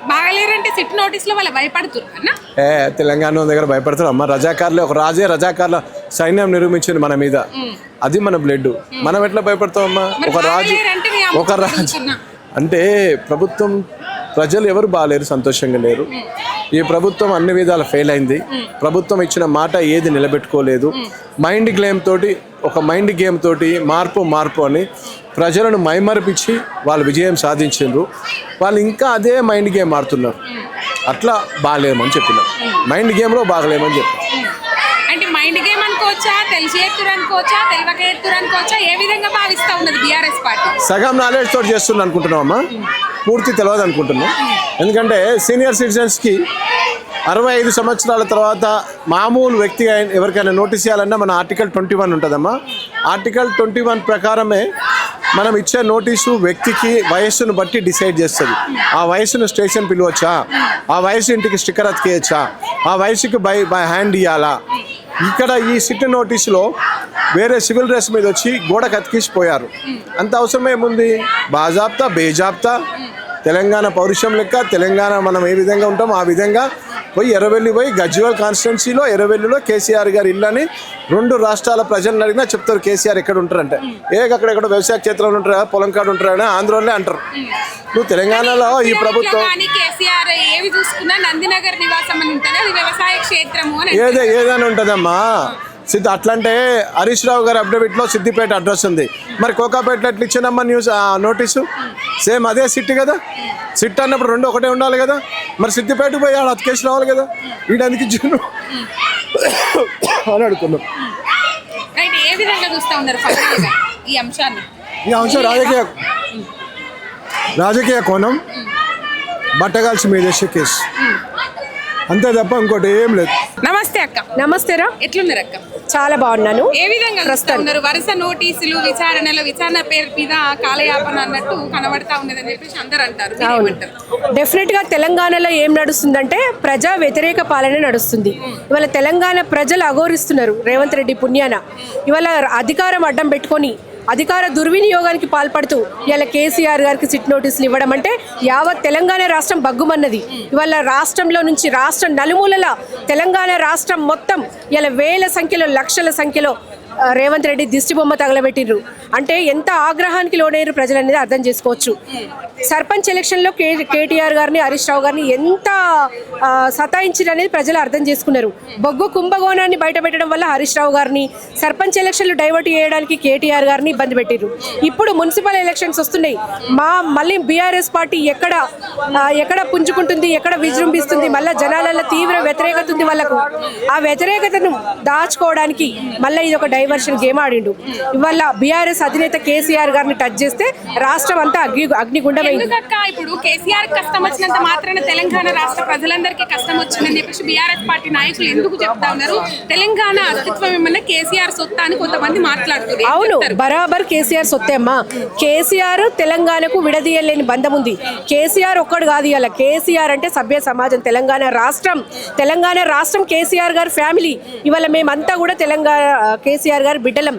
Speaker 6: తెలంగాణ దగ్గర భయపడతారు అమ్మ. రజాకారులే, ఒక రజాకారుల సైన్యం నిర్మించింది మన మీద. అది మన బ్లడ్. మనం ఎట్లా భయపడతాం అమ్మా? ఒక రాజు అంటే ప్రభుత్వం, ప్రజలు ఎవరు బాగాలేరు, సంతోషంగా లేరు. ఈ ప్రభుత్వం అన్ని విధాలు ఫెయిల్ అయింది. ప్రభుత్వం ఇచ్చిన మాట ఏది నిలబెట్టుకోలేదు. మైండ్ గేమ్ తోటి మార్పు అని ప్రజలను మైమరిపించి వాళ్ళు విజయం సాధించారు. వాళ్ళు ఇంకా అదే మైండ్ గేమ్ ఆడుతున్నారు. అట్లా బాగాలేమని చెప్పినారు. మైండ్ గేమ్లో బాగలేమని చెప్పారు.
Speaker 1: అంటే మైండ్ గేమ్ అనుకోవచ్చా, తెలిసి ఎత్తురు అనుకోవచ్చా, తెలియక ఎత్తురు అనుకోవచ్చా? ఏ విధంగా భావిస్తూ ఉన్నది బీఆర్ఎస్ పార్టీ?
Speaker 6: సగం నాలెడ్జ్ తోటి చేస్తుంది అనుకుంటున్నాం అమ్మా, పూర్తి తెలియదు అనుకుంటున్నాం. ఎందుకంటే సీనియర్ సిటిజన్స్కి 65 సంవత్సరాల తర్వాత మామూలు వ్యక్తి ఎవరికైనా నోటీస్ ఇవ్వాలన్నా మన ఆర్టికల్ 21 ఉంటుందమ్మా. ఆర్టికల్ 21 ప్రకారమే మనం ఇచ్చే నోటీసు వ్యక్తికి వయస్సును బట్టి డిసైడ్ చేస్తుంది. ఆ వయసును స్టేషన్ పిలవచ్చా, ఆ వయసు ఇంటికి స్టిక్కర్ అతికేయచ్చా, ఆ వయసుకి బై హ్యాండ్ ఇవ్వాలా. ఇక్కడ ఈ సిట్ నోటీసులో వేరే సివిల్ డ్రెస్ మీద వచ్చి గోడకు అతికిసిపోయారు. అంత అవసరం ఏముంది? బాజాబ్తా బేజాబ్తా తెలంగాణ పౌరుషం లెక్క తెలంగాణ మనం ఏ విధంగా ఉంటామో ఆ విధంగా పోయి ఎర్రవెల్లి పోయి గజ్వేల్ కాన్స్టిట్యున్సీలో ఎర్రవెల్లిలో కేసీఆర్ గారి ఇల్లని 2 రాష్ట్రాల ప్రజలను అడిగినా చెప్తారు కేసీఆర్ ఎక్కడ ఉంటారంటే. అక్కడెక్కడ వ్యవసాయ క్షేత్రంలో ఉంటారా, పొలం కాడ ఉంటారా, ఆంధ్రలోనే అంటారు. నువ్వు తెలంగాణలో ఈ ప్రభుత్వం
Speaker 1: కేసీఆర్ ఏవి చూసుకున్నా నందినగర్ నివాసం అని ఉంటుంది, అది వ్యవసాయ క్షేత్రము అని
Speaker 6: ఏదైనా ఉంటుందమ్మా. అట్లంటే హరీష్ రావు గారి అఫిడవిట్లో సిద్దిపేట అడ్రస్ ఉంది, మరి కోకాపేటలో ఎట్లా ఇచ్చిందమ్మా నోటీసు? సేమ్ అదే సిట్ కదా. సిట్ అన్నప్పుడు 2 ఒకటే ఉండాలి కదా. మరి సిద్దిపేటకు పోయి ఆడ అతికేసి రావాలి కదా. వీడానికి ఇచ్చాను అని అడుగుతున్నాం.
Speaker 1: ఏ విధంగా చూస్తా ఉన్నారు ఈ అంశాన్ని?
Speaker 6: ఈ అంశం రాజకీయ కోణం, బట్టగాల్సి మీదేసే కేసు, అంతే తప్ప ఇంకోటి ఏం లేదు.
Speaker 1: నమస్తే అక్క.
Speaker 7: నమస్తేరా,
Speaker 1: ఎట్లున్నారు అక్క?
Speaker 7: చాలా బాగున్నాను.
Speaker 1: ఏ విధంగా చూస్తా ఉన్నారు? వరుస నోటీసులు, విచారణ పేరు మీద కాలయాపన అన్నట్టు కనబడతా ఉన్నదని చెప్పేసి అందరూ అంటారు.
Speaker 7: డెఫినెట్ గా తెలంగాణలో ఏం నడుస్తుందంటే ప్రజా వ్యతిరేక పాలన నడుస్తుంది. ఇవాళ తెలంగాణ ప్రజలు అఘోరిస్తున్నారు రేవంత్ రెడ్డి పుణ్యాన. ఇవాళ అధికారం అడ్డం పెట్టుకొని అధికార దుర్వినియోగానికి పాల్పడుతూ ఇలా కేసీఆర్ గారికి సిట్ నోటీసులు ఇవ్వడం అంటే యావత్ తెలంగాణ రాష్ట్రం బగ్గుమన్నది. ఇవాళ రాష్ట్రంలో నుంచి రాష్ట్రం నలుమూలల తెలంగాణ రాష్ట్రం మొత్తం ఇలా వేల సంఖ్యలో లక్షల సంఖ్యలో రేవంత్ రెడ్డి దిష్టి బొమ్మ తగలబెట్టిర్రు అంటే ఎంత ఆగ్రహానికి లోనయ్యారు ప్రజలు అనేది అర్థం చేసుకోవచ్చు. సర్పంచ్ ఎలక్షన్లో కేటీఆర్ గారిని, హరీష్ రావు గారిని ఎంత సతాయించారు అనేది ప్రజలు అర్థం చేసుకున్నారు. బొగ్గు కుంభకోణాన్ని బయటపెట్టడం వల్ల హరీష్ రావు గారిని, సర్పంచ్ ఎలక్షన్లు డైవర్ట్ చేయడానికి కేటీఆర్ గారిని ఇబ్బంది పెట్టిర్రు. ఇప్పుడు మున్సిపల్ ఎలక్షన్స్ వస్తున్నాయి. మళ్ళీ బీఆర్ఎస్ పార్టీ ఎక్కడ పుంజుకుంటుంది, ఎక్కడ విజృంభిస్తుంది, మళ్ళీ జనాలలో తీవ్ర వ్యతిరేకత ఉంది వాళ్ళకు. ఆ వ్యతిరేకతను దాచుకోవడానికి మళ్ళీ ఇది ఒక డైవర్షన్ గేమ్ ఆడిండు. ఇవాళ బీఆర్ఎస్ అధినేత కేసీఆర్ గారిని టచ్ చేస్తే రాష్ట్రం అంతా అగ్నిగుండమైంది.
Speaker 1: ఇప్పుడు కేసీఆర్ కష్టం వచ్చినంత మాత్రాన తెలంగాణ రాష్ట్ర ప్రజలందరికీ కష్టం వచ్చిందని చెప్పేసి బీఆర్ఎస్ పార్టీ నాయకులు ఎందుకు చెప్తా ఉన్నారు? తెలంగాణ అస్తిత్వం ఏమన్నా కేసీఆర్ సొత్తా అని కొంతమంది మాట్లాడుతున్నారు.
Speaker 7: అవును, బరాబర్ కేసీఆర్ సొత్తే అమ్మా. కేసీఆర్ తెలంగాణకు విడదీయలేని బంధం ఉంది. కేసీఆర్ ఒక్కడు కాదు. ఇవాళ కేసీఆర్ అంటే సభ్య సమాజం, తెలంగాణ రాష్ట్రం కేసీఆర్ గారి ఫ్యామిలీ. ఇవాళ మేమంతా కూడా తెలంగాణ కేసీఆర్ గారు బిడ్డలం.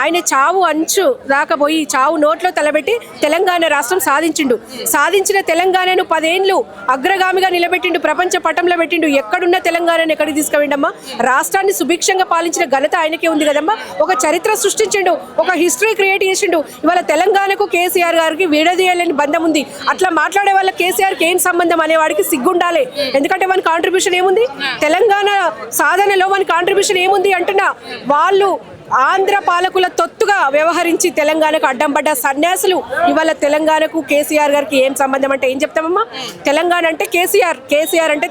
Speaker 7: ఆయన చావు అంచు రాకపోయి చావు నోట్లో తలబెట్టి తెలంగాణ రాష్ట్రం సాధించిన తెలంగాణను 10 ఏళ్ళు అగ్రగామిగా నిలబెట్టిండు, ప్రపంచ పటంలో పెట్టిండు. ఎక్కడున్న తెలంగాణను ఎక్కడికి తీసుకువెండమ్మా? రాష్ట్రాన్ని సుభిక్షంగా పాలించిన ఘనత ఆయనకే ఉంది కదమ్మా. ఒక చరిత్ర సృష్టించిండు, ఒక హిస్టరీ క్రియేట్ చేసిండు. ఇవాళ తెలంగాణకు కేసీఆర్ గారికి విడదీయాలని బంధం ఉంది. అట్లా మాట్లాడే వాళ్ళ కేసీఆర్కి ఏం సంబంధం అనేవాడికి సిగ్గుండాలి. ఎందుకంటే మన కాంట్రిబ్యూషన్ ఏముంది తెలంగాణ సాధనలో, మన కాంట్రిబ్యూషన్ ఏముంది అంటున్నా. వాళ్ళు ఆంధ్ర పాలకుల తొత్తుగా వ్యవహరించి తెలంగాణకు అడ్డం పడ్డ సన్యాసులు. ఇవాళ తెలంగాణకు కేసీఆర్ గారికి ఏం సంబంధం అంటే ఏం చెప్తామమ్మా? తెలంగాణ అంటే కేసీఆర్ అంటే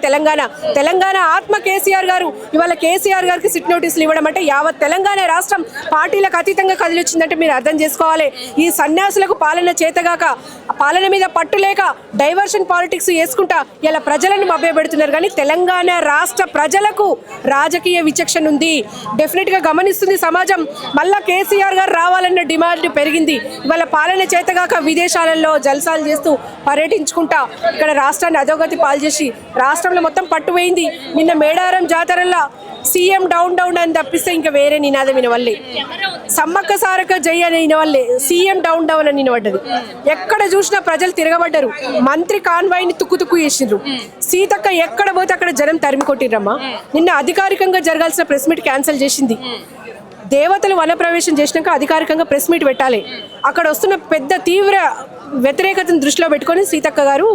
Speaker 7: తెలంగాణ ఆత్మ కేసీఆర్ గారు. ఇవాళ కేసీఆర్ గారికి సిట్ నోటీసులు ఇవ్వడం అంటే యావత్ తెలంగాణ రాష్ట్రం పార్టీలకు అతీతంగా కదిలిచ్చిందంటే మీరు అర్థం చేసుకోవాలి. ఈ సన్యాసులకు పాలన చేతగాక, పాలన మీద పట్టు లేక డైవర్షన్ పాలిటిక్స్ వేసుకుంటా ఇలా ప్రజలను మభ్యపెడుతున్నారు. కానీ తెలంగాణ రాష్ట్ర ప్రజలకు రాజకీయ విచక్షణ ఉంది. డెఫినెట్గా గమనిస్తుంది సమాజం. మళ్ళా కేసీఆర్ గారు రావాలన్న డిమాండ్ పెరిగింది. ఇవాళ పాలన చేతగాక విదేశాలలో జల్సాలు చేస్తూ పర్యటించుకుంటా ఇక్కడ రాష్ట్రాన్ని అధోగతి పాలు చేసి రాష్ట్రంలో మొత్తం పట్టుపోయింది. నిన్న మేడారం జాతరల్లో సీఎం డౌన్ అని తప్పిస్తే ఇంకా వేరే నినాదం వినవల్లే. సమ్మక్క సారక్క జై అని వినవల్లే, సీఎం డౌన్ అని వినబడ్డది. ఎక్కడ చూసినా ప్రజలు తిరగబడ్డారు. మంత్రి కాన్వాయ్ని తుక్కు చేసిండ్రు. సీతక్క ఎక్కడ పోతే అక్కడ జనం తరిమి కొట్టిర్రమ్మా. నిన్న అధికారికంగా జరగాల్సిన ప్రెస్ మీట్ క్యాన్సిల్ చేసింది. దేవతలు వనప్రవేశం చేసినాక అధికారికంగా ప్రెస్ మీట్ పెట్టాలి. అక్కడ వస్తున్న పెద్ద తీవ్ర వ్యతిరేకతను దృష్టిలో పెట్టుకొని సీతక్క గారు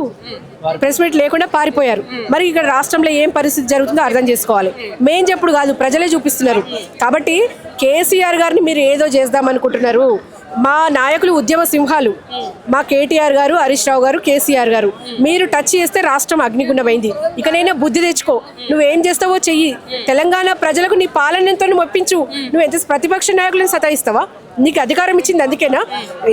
Speaker 7: ప్రెస్ మీట్ లేకుండా పారిపోయారు. మరి ఇక్కడ రాష్ట్రంలో ఏం పరిస్థితి జరుగుతుందో అర్థం చేసుకోవాలి. మేం చెప్పుడు కాదు, ప్రజలే చూపిస్తున్నారు. కాబట్టి కేసీఆర్ గారిని మీరు ఏదో చేద్దామనుకుంటున్నారు. మా నాయకులు ఉద్యమ సింహాలు, మా కేటీఆర్ గారు, హరీష్ రావు గారు, కేసీఆర్ గారు. మీరు టచ్ చేస్తే రాష్ట్రం అగ్నిగుండమైంది. ఇకనైనా బుద్ధి తెచ్చుకో, నువ్వేం చేస్తావో చెయ్యి. తెలంగాణ ప్రజలకు నీ పాలనతో ఒప్పించు. నువ్వు ఎంత ప్రతిపక్ష నాయకులను సతాయిస్తావా? నీకు అధికారం ఇచ్చింది అందుకేనా?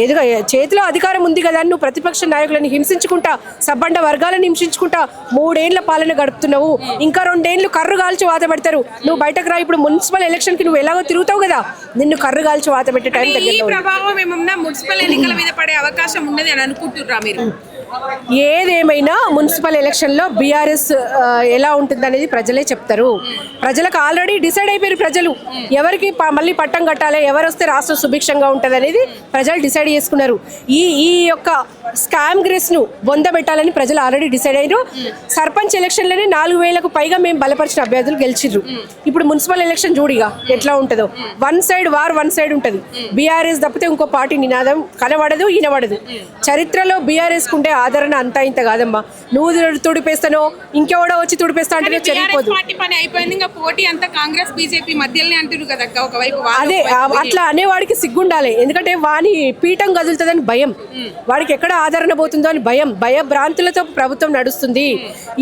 Speaker 7: ఏదో చేతిలో అధికారం ఉంది కదా అని నువ్వు ప్రతిపక్ష నాయకులను హింసించుకుంటా, సబ్బండ వర్గాలను హింసించుకుంటా 3 ఏళ్ల పాలన గడుపుతున్నావు. ఇంకా 2 ఏళ్ళు కర్రు కాల్చి వాత పెడతారు. నువ్వు బయటకు రా. ఇప్పుడు మున్సిపల్ ఎలక్షన్కి నువ్వు ఎలాగో తిరుగుతావు కదా, నిన్ను కర్రు కాల్చి వాత పెట్టే టైం
Speaker 1: ఈ
Speaker 7: దగ్గర
Speaker 1: ప్రభావం ఏమన్నా మున్సిపల్ ఎన్నికల మీద పడే అవకాశం ఉన్నది అని అనుకుంటుర్రా మీరు?
Speaker 7: ఏదేమైనా మున్సిపల్ ఎలక్షన్లో బీఆర్ఎస్ ఎలా ఉంటుంది అనేది ప్రజలే చెప్తారు. ప్రజలకు ఆల్రెడీ డిసైడ్ అయిపోయారు. ప్రజలు ఎవరికి మళ్ళీ పట్టం కట్టాలి, ఎవరు వస్తే రాష్ట్రం సుభిక్షంగా ఉంటుంది అనేది ప్రజలు డిసైడ్ చేసుకున్నారు. ఈ యొక్క స్కామ్ గ్రేస్ను బొందబెట్టాలని ప్రజలు ఆల్రెడీ డిసైడ్ అయ్యారు. సర్పంచ్ ఎలక్షన్లోనే 4,000కు పైగా మేము బలపరిచిన అభ్యర్థులు గెలిచిర్రు. ఇప్పుడు మున్సిపల్ ఎలక్షన్ చూడిగా ఎట్లా ఉంటుందో. వన్ సైడ్ ఉంటుంది. బీఆర్ఎస్ తప్పితే ఇంకో పార్టీ నినాదం కనబడదు, ఈనబడదు. చరిత్రలో బీఆర్ఎస్ కుండే ఆదరణ అంతా ఇంత కాదమ్మా. నువ్వు తుడిపేస్తానో ఇంకెవడో వచ్చి తుడిపేస్తా అంటే చెరిగిపోదు.
Speaker 1: పార్టీ పని అయిపోయింది, ఇంకా పోటీ అంతా కాంగ్రెస్ బీజేపీ మధ్యలోనే అంటారు కదా ఒకవైపు.
Speaker 7: అదే అట్లా అనేవాడికి సిగ్గుండాలి. ఎందుకంటే వాని పీఠం కదులుతుందని భయం, వాడికి ఎక్కడ ఆదరణ పోతుందో అని భయభ్రాంతులతో ప్రభుత్వం నడుస్తుంది.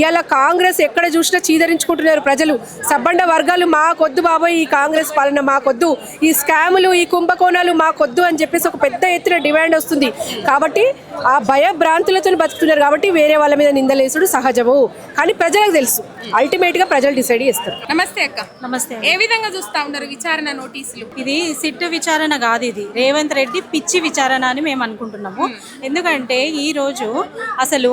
Speaker 7: ఇలా కాంగ్రెస్ ఎక్కడ చూసినా చీదరించుకుంటున్నారు ప్రజలు. సబ్బండ వర్గాలు మాకొద్దు బాబోయ్, ఈ కాంగ్రెస్ పాలన మాకొద్దు, ఈ స్కాములు, ఈ కుంభకోణాలు మాకొద్దు అని చెప్పేసి ఒక పెద్ద ఎత్తున డిమాండ్ వస్తుంది. కాబట్టి ఆ భయభ్రాంతులతో బతుకుతున్నారు. కాబట్టి వేరే వాళ్ళ మీద నిందలేసుడు సహజము. కానీ ప్రజలకు తెలుసు, అల్టిమేట్ గా ప్రజలు డిసైడ్ చేస్తారు.
Speaker 1: నమస్తే అక్క.
Speaker 8: నమస్తే.
Speaker 1: ఏ విధంగా చూస్తా ఉన్నారు విచారణ నోటీసులు?
Speaker 8: ఇది సిట్టు విచారణ కాదు, ఇది రేవంత్ రెడ్డి పిచ్చి విచారణ అని మేము అనుకుంటున్నాము. ఎందుకంటే ఈ రోజు అసలు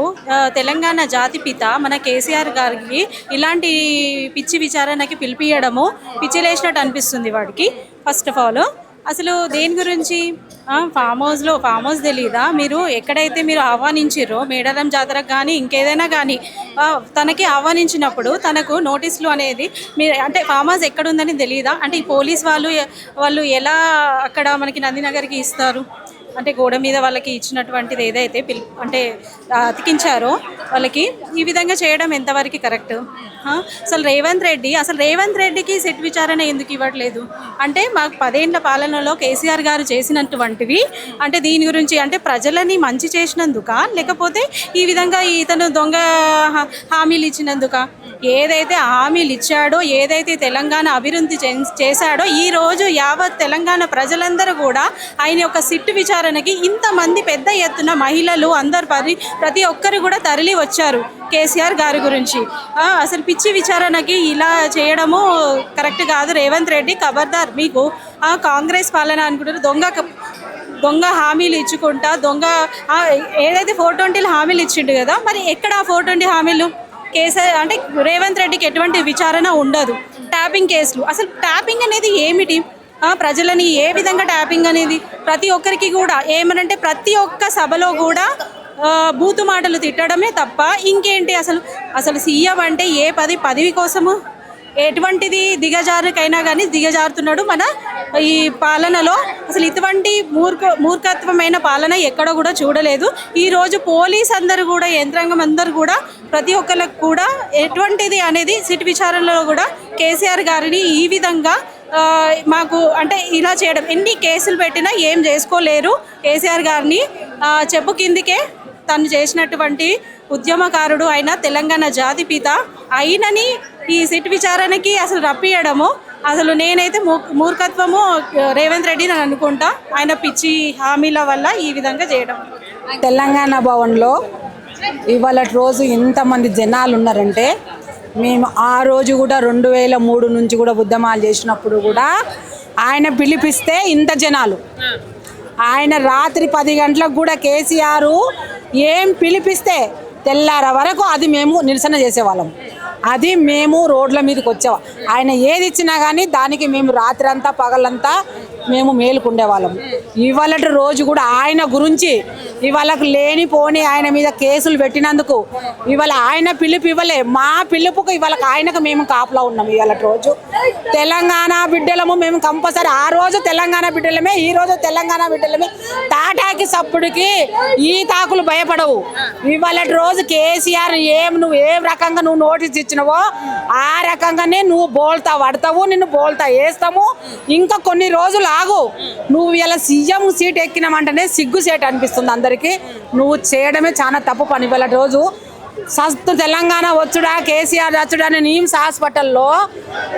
Speaker 8: తెలంగాణ జాతిపిత మన కేసీఆర్ గారికి ఇలాంటి పిచ్చి విచారణకి పిలిపియడము పిచ్చిలేసినట్టు అనిపిస్తుంది వాడికి. ఫస్ట్ ఆఫ్ ఆల్ అసలు దేని గురించి ఫామ్ హౌస్ తెలీదా? మీరు ఎక్కడైతే మీరు ఆహ్వానించారో మేడారం జాతరకు కానీ ఇంకేదైనా కానీ తనకి ఆహ్వానించినప్పుడు తనకు నోటీసులు అనేది మీరు అంటే ఫామ్ హౌస్ ఎక్కడుందని తెలీదా? అంటే ఈ పోలీస్ వాళ్ళు ఎలా అక్కడ మనకి నందినగర్కి ఇస్తారు? అంటే గోడ మీద వాళ్ళకి ఇచ్చినటువంటిది ఏదైతే అంటే అతికించారో వాళ్ళకి ఈ విధంగా చేయడం ఎంతవరకు కరెక్ట్? అసలు రేవంత్ రెడ్డికి సిట్ విచారణ ఎందుకు ఇవ్వట్లేదు? అంటే మాకు 10 ఏళ్ల పాలనలో కేసీఆర్ గారు చేసినటువంటివి అంటే దీని గురించి అంటే ప్రజలని మంచి చేసినందుక, లేకపోతే ఈ విధంగా ఇతను దొంగ హామీలు ఇచ్చినందుక? ఏదైతే హామీలు ఇచ్చాడో, ఏదైతే తెలంగాణ అభివృద్ధి చేశాడో, ఈరోజు యావత్ తెలంగాణ ప్రజలందరూ కూడా ఆయన యొక్క సిట్టు విచారణకి ఇంతమంది పెద్ద ఎత్తున మహిళలు అందరు ప్రతి ఒక్కరు కూడా తరలి వచ్చారు కేసీఆర్ గారి గురించి. అసలు పిచ్చి విచారణకి ఇలా చేయడము కరెక్ట్ కాదు. రేవంత్ రెడ్డి ఖబర్దార్, మీకు కాంగ్రెస్ పాలన అనుకుంటారు దొంగ హామీలు ఇచ్చుకుంటా ఏదైతే 420 హామీలు ఇచ్చిండు కదా, మరి ఎక్కడ 420 హామీలు? కేసీఆర్ అంటే రేవంత్ రెడ్డికి ఎటువంటి విచారణ ఉండదు. ట్యాపింగ్ కేసులు, అసలు ట్యాపింగ్ అనేది ఏమిటి? ప్రజలని ఏ విధంగా ట్యాపింగ్ అనేది ప్రతి ఒక్కరికి కూడా ఏమనంటే ప్రతి ఒక్క సభలో కూడా బూతు మాటలు తిట్టడమే తప్ప ఇంకేంటి? అసలు సీఎం అంటే ఏ పదవి కోసము ఎటువంటిది దిగజారుకైనా కానీ దిగజారుతున్నాడు మన ఈ పాలనలో. అసలు ఇటువంటి మూర్ఖత్వమైన పాలన ఎక్కడ కూడా చూడలేదు. ఈరోజు పోలీస్ అందరూ కూడా, యంత్రాంగం అందరూ కూడా ప్రతి ఒక్కరికి కూడా ఎటువంటిది అనేది సిట్ విచారణలో కూడా కేసీఆర్ గారిని ఈ విధంగా మాకు అంటే ఇలా చేయడం, ఎన్ని కేసులు పెట్టినా ఏం చేసుకోలేరు కేసీఆర్ గారిని. చెప్పు కిందికే తను చేసినటువంటి ఉద్యమకారుడు అయిన తెలంగాణ జాతిపిత అయినని ఈ సిట్ విచారణకి అసలు రప్పియడము అసలు నేనైతే మూర్ఖత్వము రేవంత్ రెడ్డి అని అనుకుంటా. ఆయన పిచ్చి హామీల వల్ల ఈ విధంగా చేయడం.
Speaker 5: తెలంగాణ భవన్లో ఇవాళ రోజు ఇంతమంది జనాలు ఉన్నారంటే మేము ఆ రోజు కూడా 2003 నుంచి కూడా ఉద్యమాలు చేసినప్పుడు కూడా ఆయన పిలిపిస్తే ఇంత జనాలు, ఆయన రాత్రి 10 గంటలకు కూడా కేసీఆర్ ఏం పిలిపిస్తే తెల్లార వరకు అది మేము నిరసన చేసేవాళ్ళం. అది మేము రోడ్ల మీదకి వచ్చేవాళ్ళం. ఆయన ఏది ఇచ్చినా కానీ దానికి మేము రాత్రి అంతా పగలంతా మేము మేలుకుండేవాళ్ళం. ఇవాళ రోజు కూడా ఆయన గురించి ఇవాళకు లేనిపోని ఆయన మీద కేసులు పెట్టినందుకు ఇవాళ ఆయన పిలుపు ఇవ్వలే, మా పిలుపుకు ఇవాళ ఆయనకు మేము కాపులా ఉన్నాం. ఇవాళ రోజు తెలంగాణ బిడ్డలము మేము కంపల్సరీ, ఆ రోజు తెలంగాణ బిడ్డలమే, ఈ రోజు తెలంగాణ బిడ్డలమే. తాటాకి సప్పుడుకి ఈ తాకులు భయపడవు. ఇవాళ రోజు కేసీఆర్ నువ్వు ఏ రకంగా నువ్వు నోటీస్ ఇచ్చినవో ఆ రకంగానే నువ్వు బోల్తా పడతావు, నిన్ను బోల్తా వేస్తాము. ఇంకా కొన్ని రోజులు ఆగు. నువ్వు ఇలా సీఎం సీట్ ఎక్కినామంటేనే సిగ్గు సీట్ అనిపిస్తుంది అందరికీ. నువ్వు చేయడమే చాలా తప్పు పని. ఇవాళ రోజు తెలంగాణ వచ్చుడా కేసీఆర్ వచ్చుడా అని నిమ్స్ హాస్పిటల్లో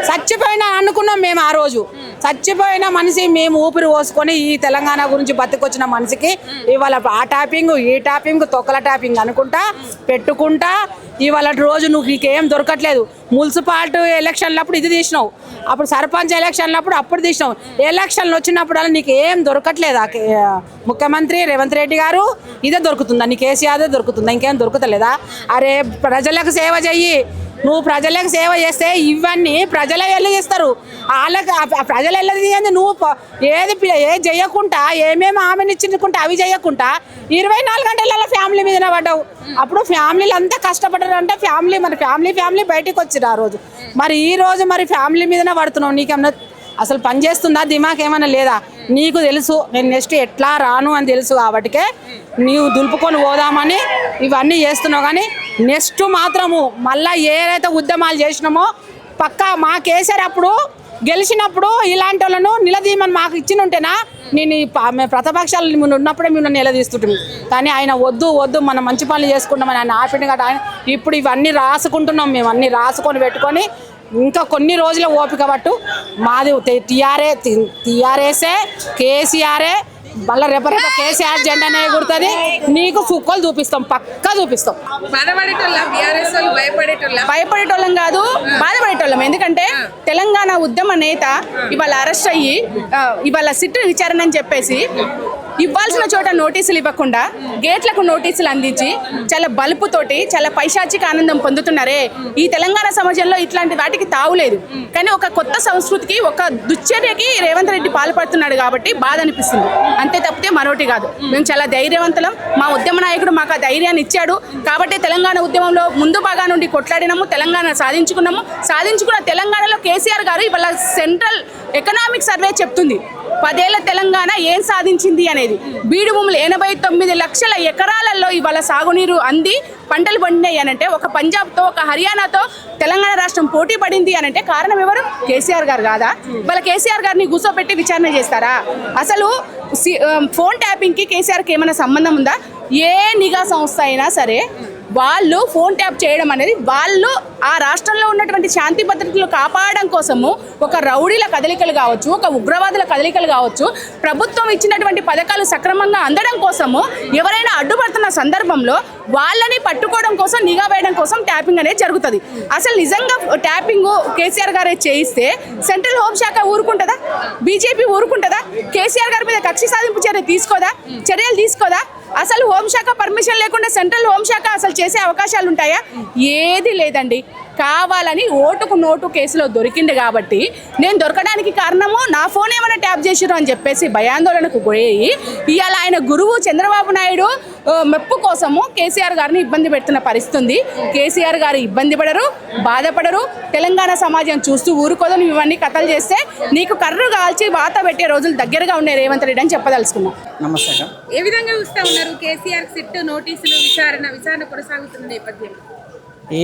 Speaker 5: చచ్చిపోయినా అనుకున్నాం మేము. ఆ రోజు చచ్చిపోయిన మనిషి మేము ఊపిరి పోసుకొని ఈ తెలంగాణ గురించి బతికొచ్చిన మనిషికి ఇవాళ ఆ టాపింగ్ ఈ టాపింగ్ తొక్కల టాపింగ్ అనుకుంటా పెట్టుకుంటా ఇవాళ రోజు నువ్వు నీకేం దొరకట్లేదు. మున్సిపాలిటీ ఎలక్షన్లప్పుడు ఇది తీసినావు, అప్పుడు సర్పంచ్ ఎలక్షన్లప్పుడు అప్పుడు తీసినావు, ఎలక్షన్లు వచ్చినప్పుడు అలా నీకు ఏం దొరకట్లేదా? ముఖ్యమంత్రి రేవంత్ రెడ్డి గారు ఇదే దొరుకుతుందా? నీ కేసీఆర్ దొరుకుతుందా? ఇంకేం దొరుకుతలేదా? అరే ప్రజలకు సేవ చెయ్యి. నువ్వు ప్రజలకు సేవ చేస్తే ఇవన్నీ ప్రజలే వెలిగిస్తారు. వాళ్ళకి ప్రజలు వెళ్ళది నువ్వు ఏది చేయకుండా ఏమేమి హామీని ఇచ్చుకుంటా అవి చేయకుండా 24 గంటలలో ఫ్యామిలీ మీదనే పడ్డావు. అప్పుడు ఫ్యామిలీలు అంతా కష్టపడ్డారు అంటే ఫ్యామిలీ మరి ఫ్యామిలీ బయటకు వచ్చిరు ఆ రోజు. మరి ఈ రోజు మరి ఫ్యామిలీ మీదనే పడుతున్నావు. నీకేమన్నా అసలు పని చేస్తుందా? దిమాగ్ ఏమైనా లేదా? నీకు తెలుసు నేను నెక్స్ట్ ఎట్లా రాను అని తెలుసు కాబట్టికే నీవు దులుపుకొని పోదామని ఇవన్నీ చేస్తున్నావు. కానీ నెక్స్ట్ మాత్రము మళ్ళీ ఏదైతే ఉద్యమాలు చేసినామో పక్కా మా కేసీఆర్ అప్పుడు గెలిచినప్పుడు ఇలాంటి వాళ్ళను నిలదీయమని మాకు ఇచ్చిన ఉంటేనా నేను ప్రతిపక్షాలు ఉన్నప్పుడే మేము నిలదీస్తుంటాము. కానీ ఆయన వద్దు మనం మంచి పనులు చేసుకుంటామని ఆయన ఆపిండి కదా. ఇప్పుడు ఇవన్నీ రాసుకుంటున్నాం మేము, అన్నీ రాసుకొని పెట్టుకొని ఇంకా కొన్ని రోజుల ఓపిక పట్టు. మాది టీఆర్ఎస్ఏ కేసీఆరే మళ్ళీ రేప కేసీఆర్ జెండానే ఎగురుతుంది. నీకు సుక్కలు చూపిస్తాం, పక్కా చూపిస్తాం.
Speaker 3: భయపడేటోళ్ళం కాదు, బాధపడేటోళ్ళం. ఎందుకంటే తెలంగాణ ఉద్యమ నేత ఇవాళ అరెస్ట్ అయ్యి ఇవాళ సిట్ విచారణ అని చెప్పేసి ఇవ్వాల్సిన చోట నోటీసులు ఇవ్వకుండా గేట్లకు నోటీసులు అందించి చాలా బలుపుతోటి చాలా పైశాచిక ఆనందం పొందుతున్నారే. ఈ తెలంగాణ సమాజంలో ఇట్లాంటి వాటికి తావులేదు. కానీ ఒక కొత్త సంస్కృతికి ఒక దుశ్చర్యకి రేవంత్ రెడ్డి పాల్పడుతున్నాడు కాబట్టి బాధ అనిపిస్తుంది. అంతే తప్పితే మరోటి కాదు. మేము చాలా ధైర్యవంతులం. మా ఉద్యమ నాయకుడు మాకు ఆ ధైర్యాన్ని ఇచ్చాడు కాబట్టి తెలంగాణ ఉద్యమంలో ముందు భాగా నుండి కొట్లాడినాము, తెలంగాణ సాధించుకున్నాము. సాధించుకున్న తెలంగాణలో కేసీఆర్ గారు ఇవాళ సెంట్రల్ ఎకనామిక్ సర్వే చెప్తుంది 10 ఏళ్ల తెలంగాణ ఏం సాధించింది అనేది. బీడు భూములు 89 లక్షల ఎకరాలలో ఇవాళ సాగునీరు అంది పంటలు పండినాయి అనంటే, ఒక పంజాబ్తో ఒక హర్యానాతో తెలంగాణ రాష్ట్రం పోటీ పడింది అనంటే కారణం ఎవరు? కేసీఆర్ గారు కాదా? వాళ్ళ కేసీఆర్ గారిని కూర్చోబెట్టి విచారణ చేస్తారా? అసలు ఫోన్ ట్యాపింగ్కి కేసీఆర్కి ఏమైనా సంబంధం ఉందా? ఏ నిఘా సంస్థ అయినా సరే వాళ్ళు ఫోన్ ట్యాప్ చేయడం అనేది వాళ్ళు ఆ రాష్ట్రంలో ఉన్నటువంటి శాంతి భద్రతలు కాపాడడం కోసము ఒక రౌడీల కదలికలు కావచ్చు, ఒక ఉగ్రవాదుల కదలికలు కావచ్చు, ప్రభుత్వం ఇచ్చినటువంటి పథకాలు సక్రమంగా అందడం కోసము ఎవరైనా అడ్డుపడుతున్న సందర్భంలో వాళ్ళని పట్టుకోవడం కోసం నిఘా వేయడం కోసం ట్యాపింగ్ అనేది జరుగుతుంది. అసలు నిజంగా ట్యాపింగ్ కేసీఆర్ గారే చేయిస్తే సెంట్రల్ హోంశాఖ ఊరుకుంటుందా? బీజేపీ ఊరుకుంటుందా? కేసీఆర్ గారి మీద కక్ష సాధింపు చర్యలు తీసుకోదా? అసలు హోంశాఖ పర్మిషన్ లేకుండా సెంట్రల్ హోంశాఖ అసలు చేసే అవకాశాలు ఉంటాయా? ఏది లేదండి. కావాలని ఓటుకు నోటు కేసులో దొరికింది కాబట్టి నేను దొరకడానికి కారణము నా ఫోన్ ఏమైనా ట్యాప్ చేసిరు అని చెప్పేసి భయాందోళనకు పోయి ఇవాళ ఆయన గురువు చంద్రబాబు నాయుడు మెప్పు కోసము కేసీఆర్ గారిని ఇబ్బంది పెడుతున్న పరిస్థితి ఉంది. కేసీఆర్ గారు ఇబ్బంది పడరు, బాధపడరు. తెలంగాణ సమాజం చూస్తూ ఊరుకోదు. నువ్వు ఇవన్నీ కథలు చేస్తే నీకు కర్రు కాల్చి వాత పెట్టే రోజులు దగ్గరగా ఉన్నాయి రేవంత్ రెడ్డి అని చెప్పదలుచుకున్నాం.
Speaker 1: నమస్తే. ఏ విధంగా చూస్తా ఉన్నారు కేసీఆర్ సిట్ నోటీసులు విచారణ కొనసాగుతున్న నేపథ్యంలో?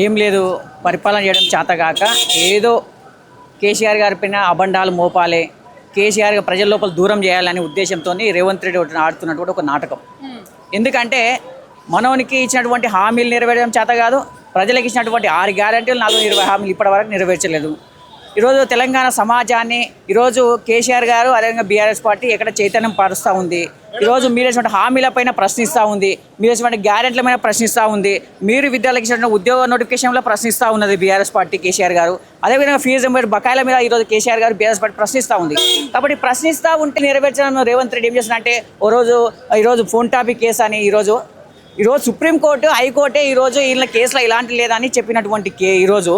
Speaker 9: ఏం లేదు, పరిపాలన చేయడం చేతగాక ఏదో కేసీఆర్ గారి పైన అబండాలు మోపాలే, కేసీఆర్ ప్రజల లోపల దూరం చేయాలనే ఉద్దేశంతో రేవంత్ రెడ్డి ఆడుతున్నటువంటి ఒక నాటకం. ఎందుకంటే మనోనికి ఇచ్చినటువంటి హామీలు నెరవేర్చడం చేత కాదు, ప్రజలకు ఇచ్చినటువంటి 6 గ్యారెంటీలు 420 హామీలు ఇప్పటివరకు నెరవేర్చలేదు. ఈరోజు తెలంగాణ సమాజాన్ని ఈరోజు కేసీఆర్ గారు అదేవిధంగా బీఆర్ఎస్ పార్టీ ఎక్కడ చైతన్యం పరుస్తూ ఉంది. ఈరోజు మీరు ఇచ్చినటువంటి హామీలపైన ప్రశ్నిస్తూ ఉంది, మీరు ఇచ్చినటువంటి గ్యారెంటీల పైన ప్రశ్నిస్తూ ఉంది, మీరు విద్యార్థులకు ఇచ్చినటువంటి ఉద్యోగ నోటిఫికేషన్లో ప్రశ్నిస్తూ ఉన్నది బీఆర్ఎస్ పార్టీ కేసీఆర్ గారు. అదేవిధంగా ఫీజు బకాయిల మీద ఈరోజు కేసీఆర్ గారు బీఆర్ఎస్ పార్టీ ప్రశ్నిస్తూ ఉంది. కాబట్టి ప్రశ్నిస్తూ ఉంటే నెరవేర్చడం రేవంత్ రెడ్డి ఏం చేస్తున్నట్టే ఈరోజు ఫోన్ టాపిక్ కేసు అని ఈరోజు సుప్రీంకోర్టు హైకోర్టే ఈరోజు వీళ్ళ కేసులో ఇలాంటి లేదని చెప్పినటువంటి ఈరోజు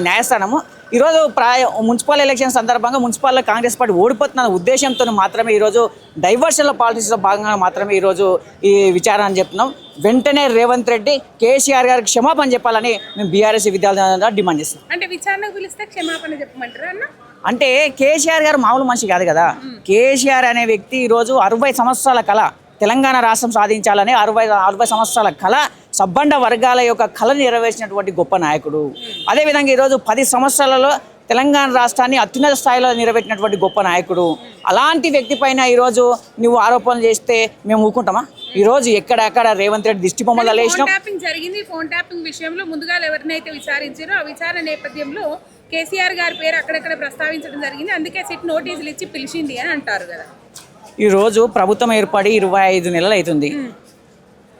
Speaker 9: న్యాయస్థానము ఈరోజు మున్సిపల్ ఎలక్షన్ సందర్భంగా మున్సిపల్లో కాంగ్రెస్ పార్టీ ఓడిపోతున్న ఉద్దేశంతో మాత్రమే ఈరోజు డైవర్షన్ల పాలిటిక్స్లో భాగంగా మాత్రమే ఈరోజు ఈ విచారణ అని చెప్తున్నాం. వెంటనే రేవంత్ రెడ్డి కేసీఆర్ గారికి క్షమాపణ చెప్పాలని మేము బీఆర్ఎస్ విద్యార్థులు డిమాండ్ చేస్తున్నాం.
Speaker 1: అంటే విచారణకు పిలిస్తే క్షమాపణ చెప్పమంటారా అన్న?
Speaker 9: అంటే కేసీఆర్ గారు మామూలు మనిషి కాదు కదా. కేసీఆర్ అనే వ్యక్తి ఈరోజు 60 సంవత్సరాల కళ తెలంగాణ రాష్ట్రం సాధించాలని 60 సంవత్సరాల కళ సబ్బండ వర్గాల యొక్క కళను నెరవేర్చినటువంటి గొప్ప నాయకుడు. అదేవిధంగా ఈరోజు 10 సంవత్సరాలలో తెలంగాణ రాష్ట్రాన్ని అత్యున్నత స్థాయిలో నిలబెట్టినటువంటి గొప్ప నాయకుడు. అలాంటి వ్యక్తి పైన ఈరోజు నువ్వు ఆరోపణలు చేస్తే మేము ఊరుకుంటామా? ఈరోజు ఎక్కడెక్కడ రేవంత్ రెడ్డి దిష్టి బొమ్మలు వేసినాం.
Speaker 1: జరిగింది ఫోన్ ట్యాపింగ్ విషయంలో ముందుగా ఎవరినైతే విచారించారో ఆ విచారణ నేపథ్యంలో కేసీఆర్ గారి పేరు అక్కడక్కడ ప్రస్తావించడం జరిగింది. అందుకే సిట్ నోటీసులు ఇచ్చి పిలిచింది అని అంటారు కదా.
Speaker 9: ఈరోజు ప్రభుత్వం ఏర్పడి 25 నెలలు అవుతుంది.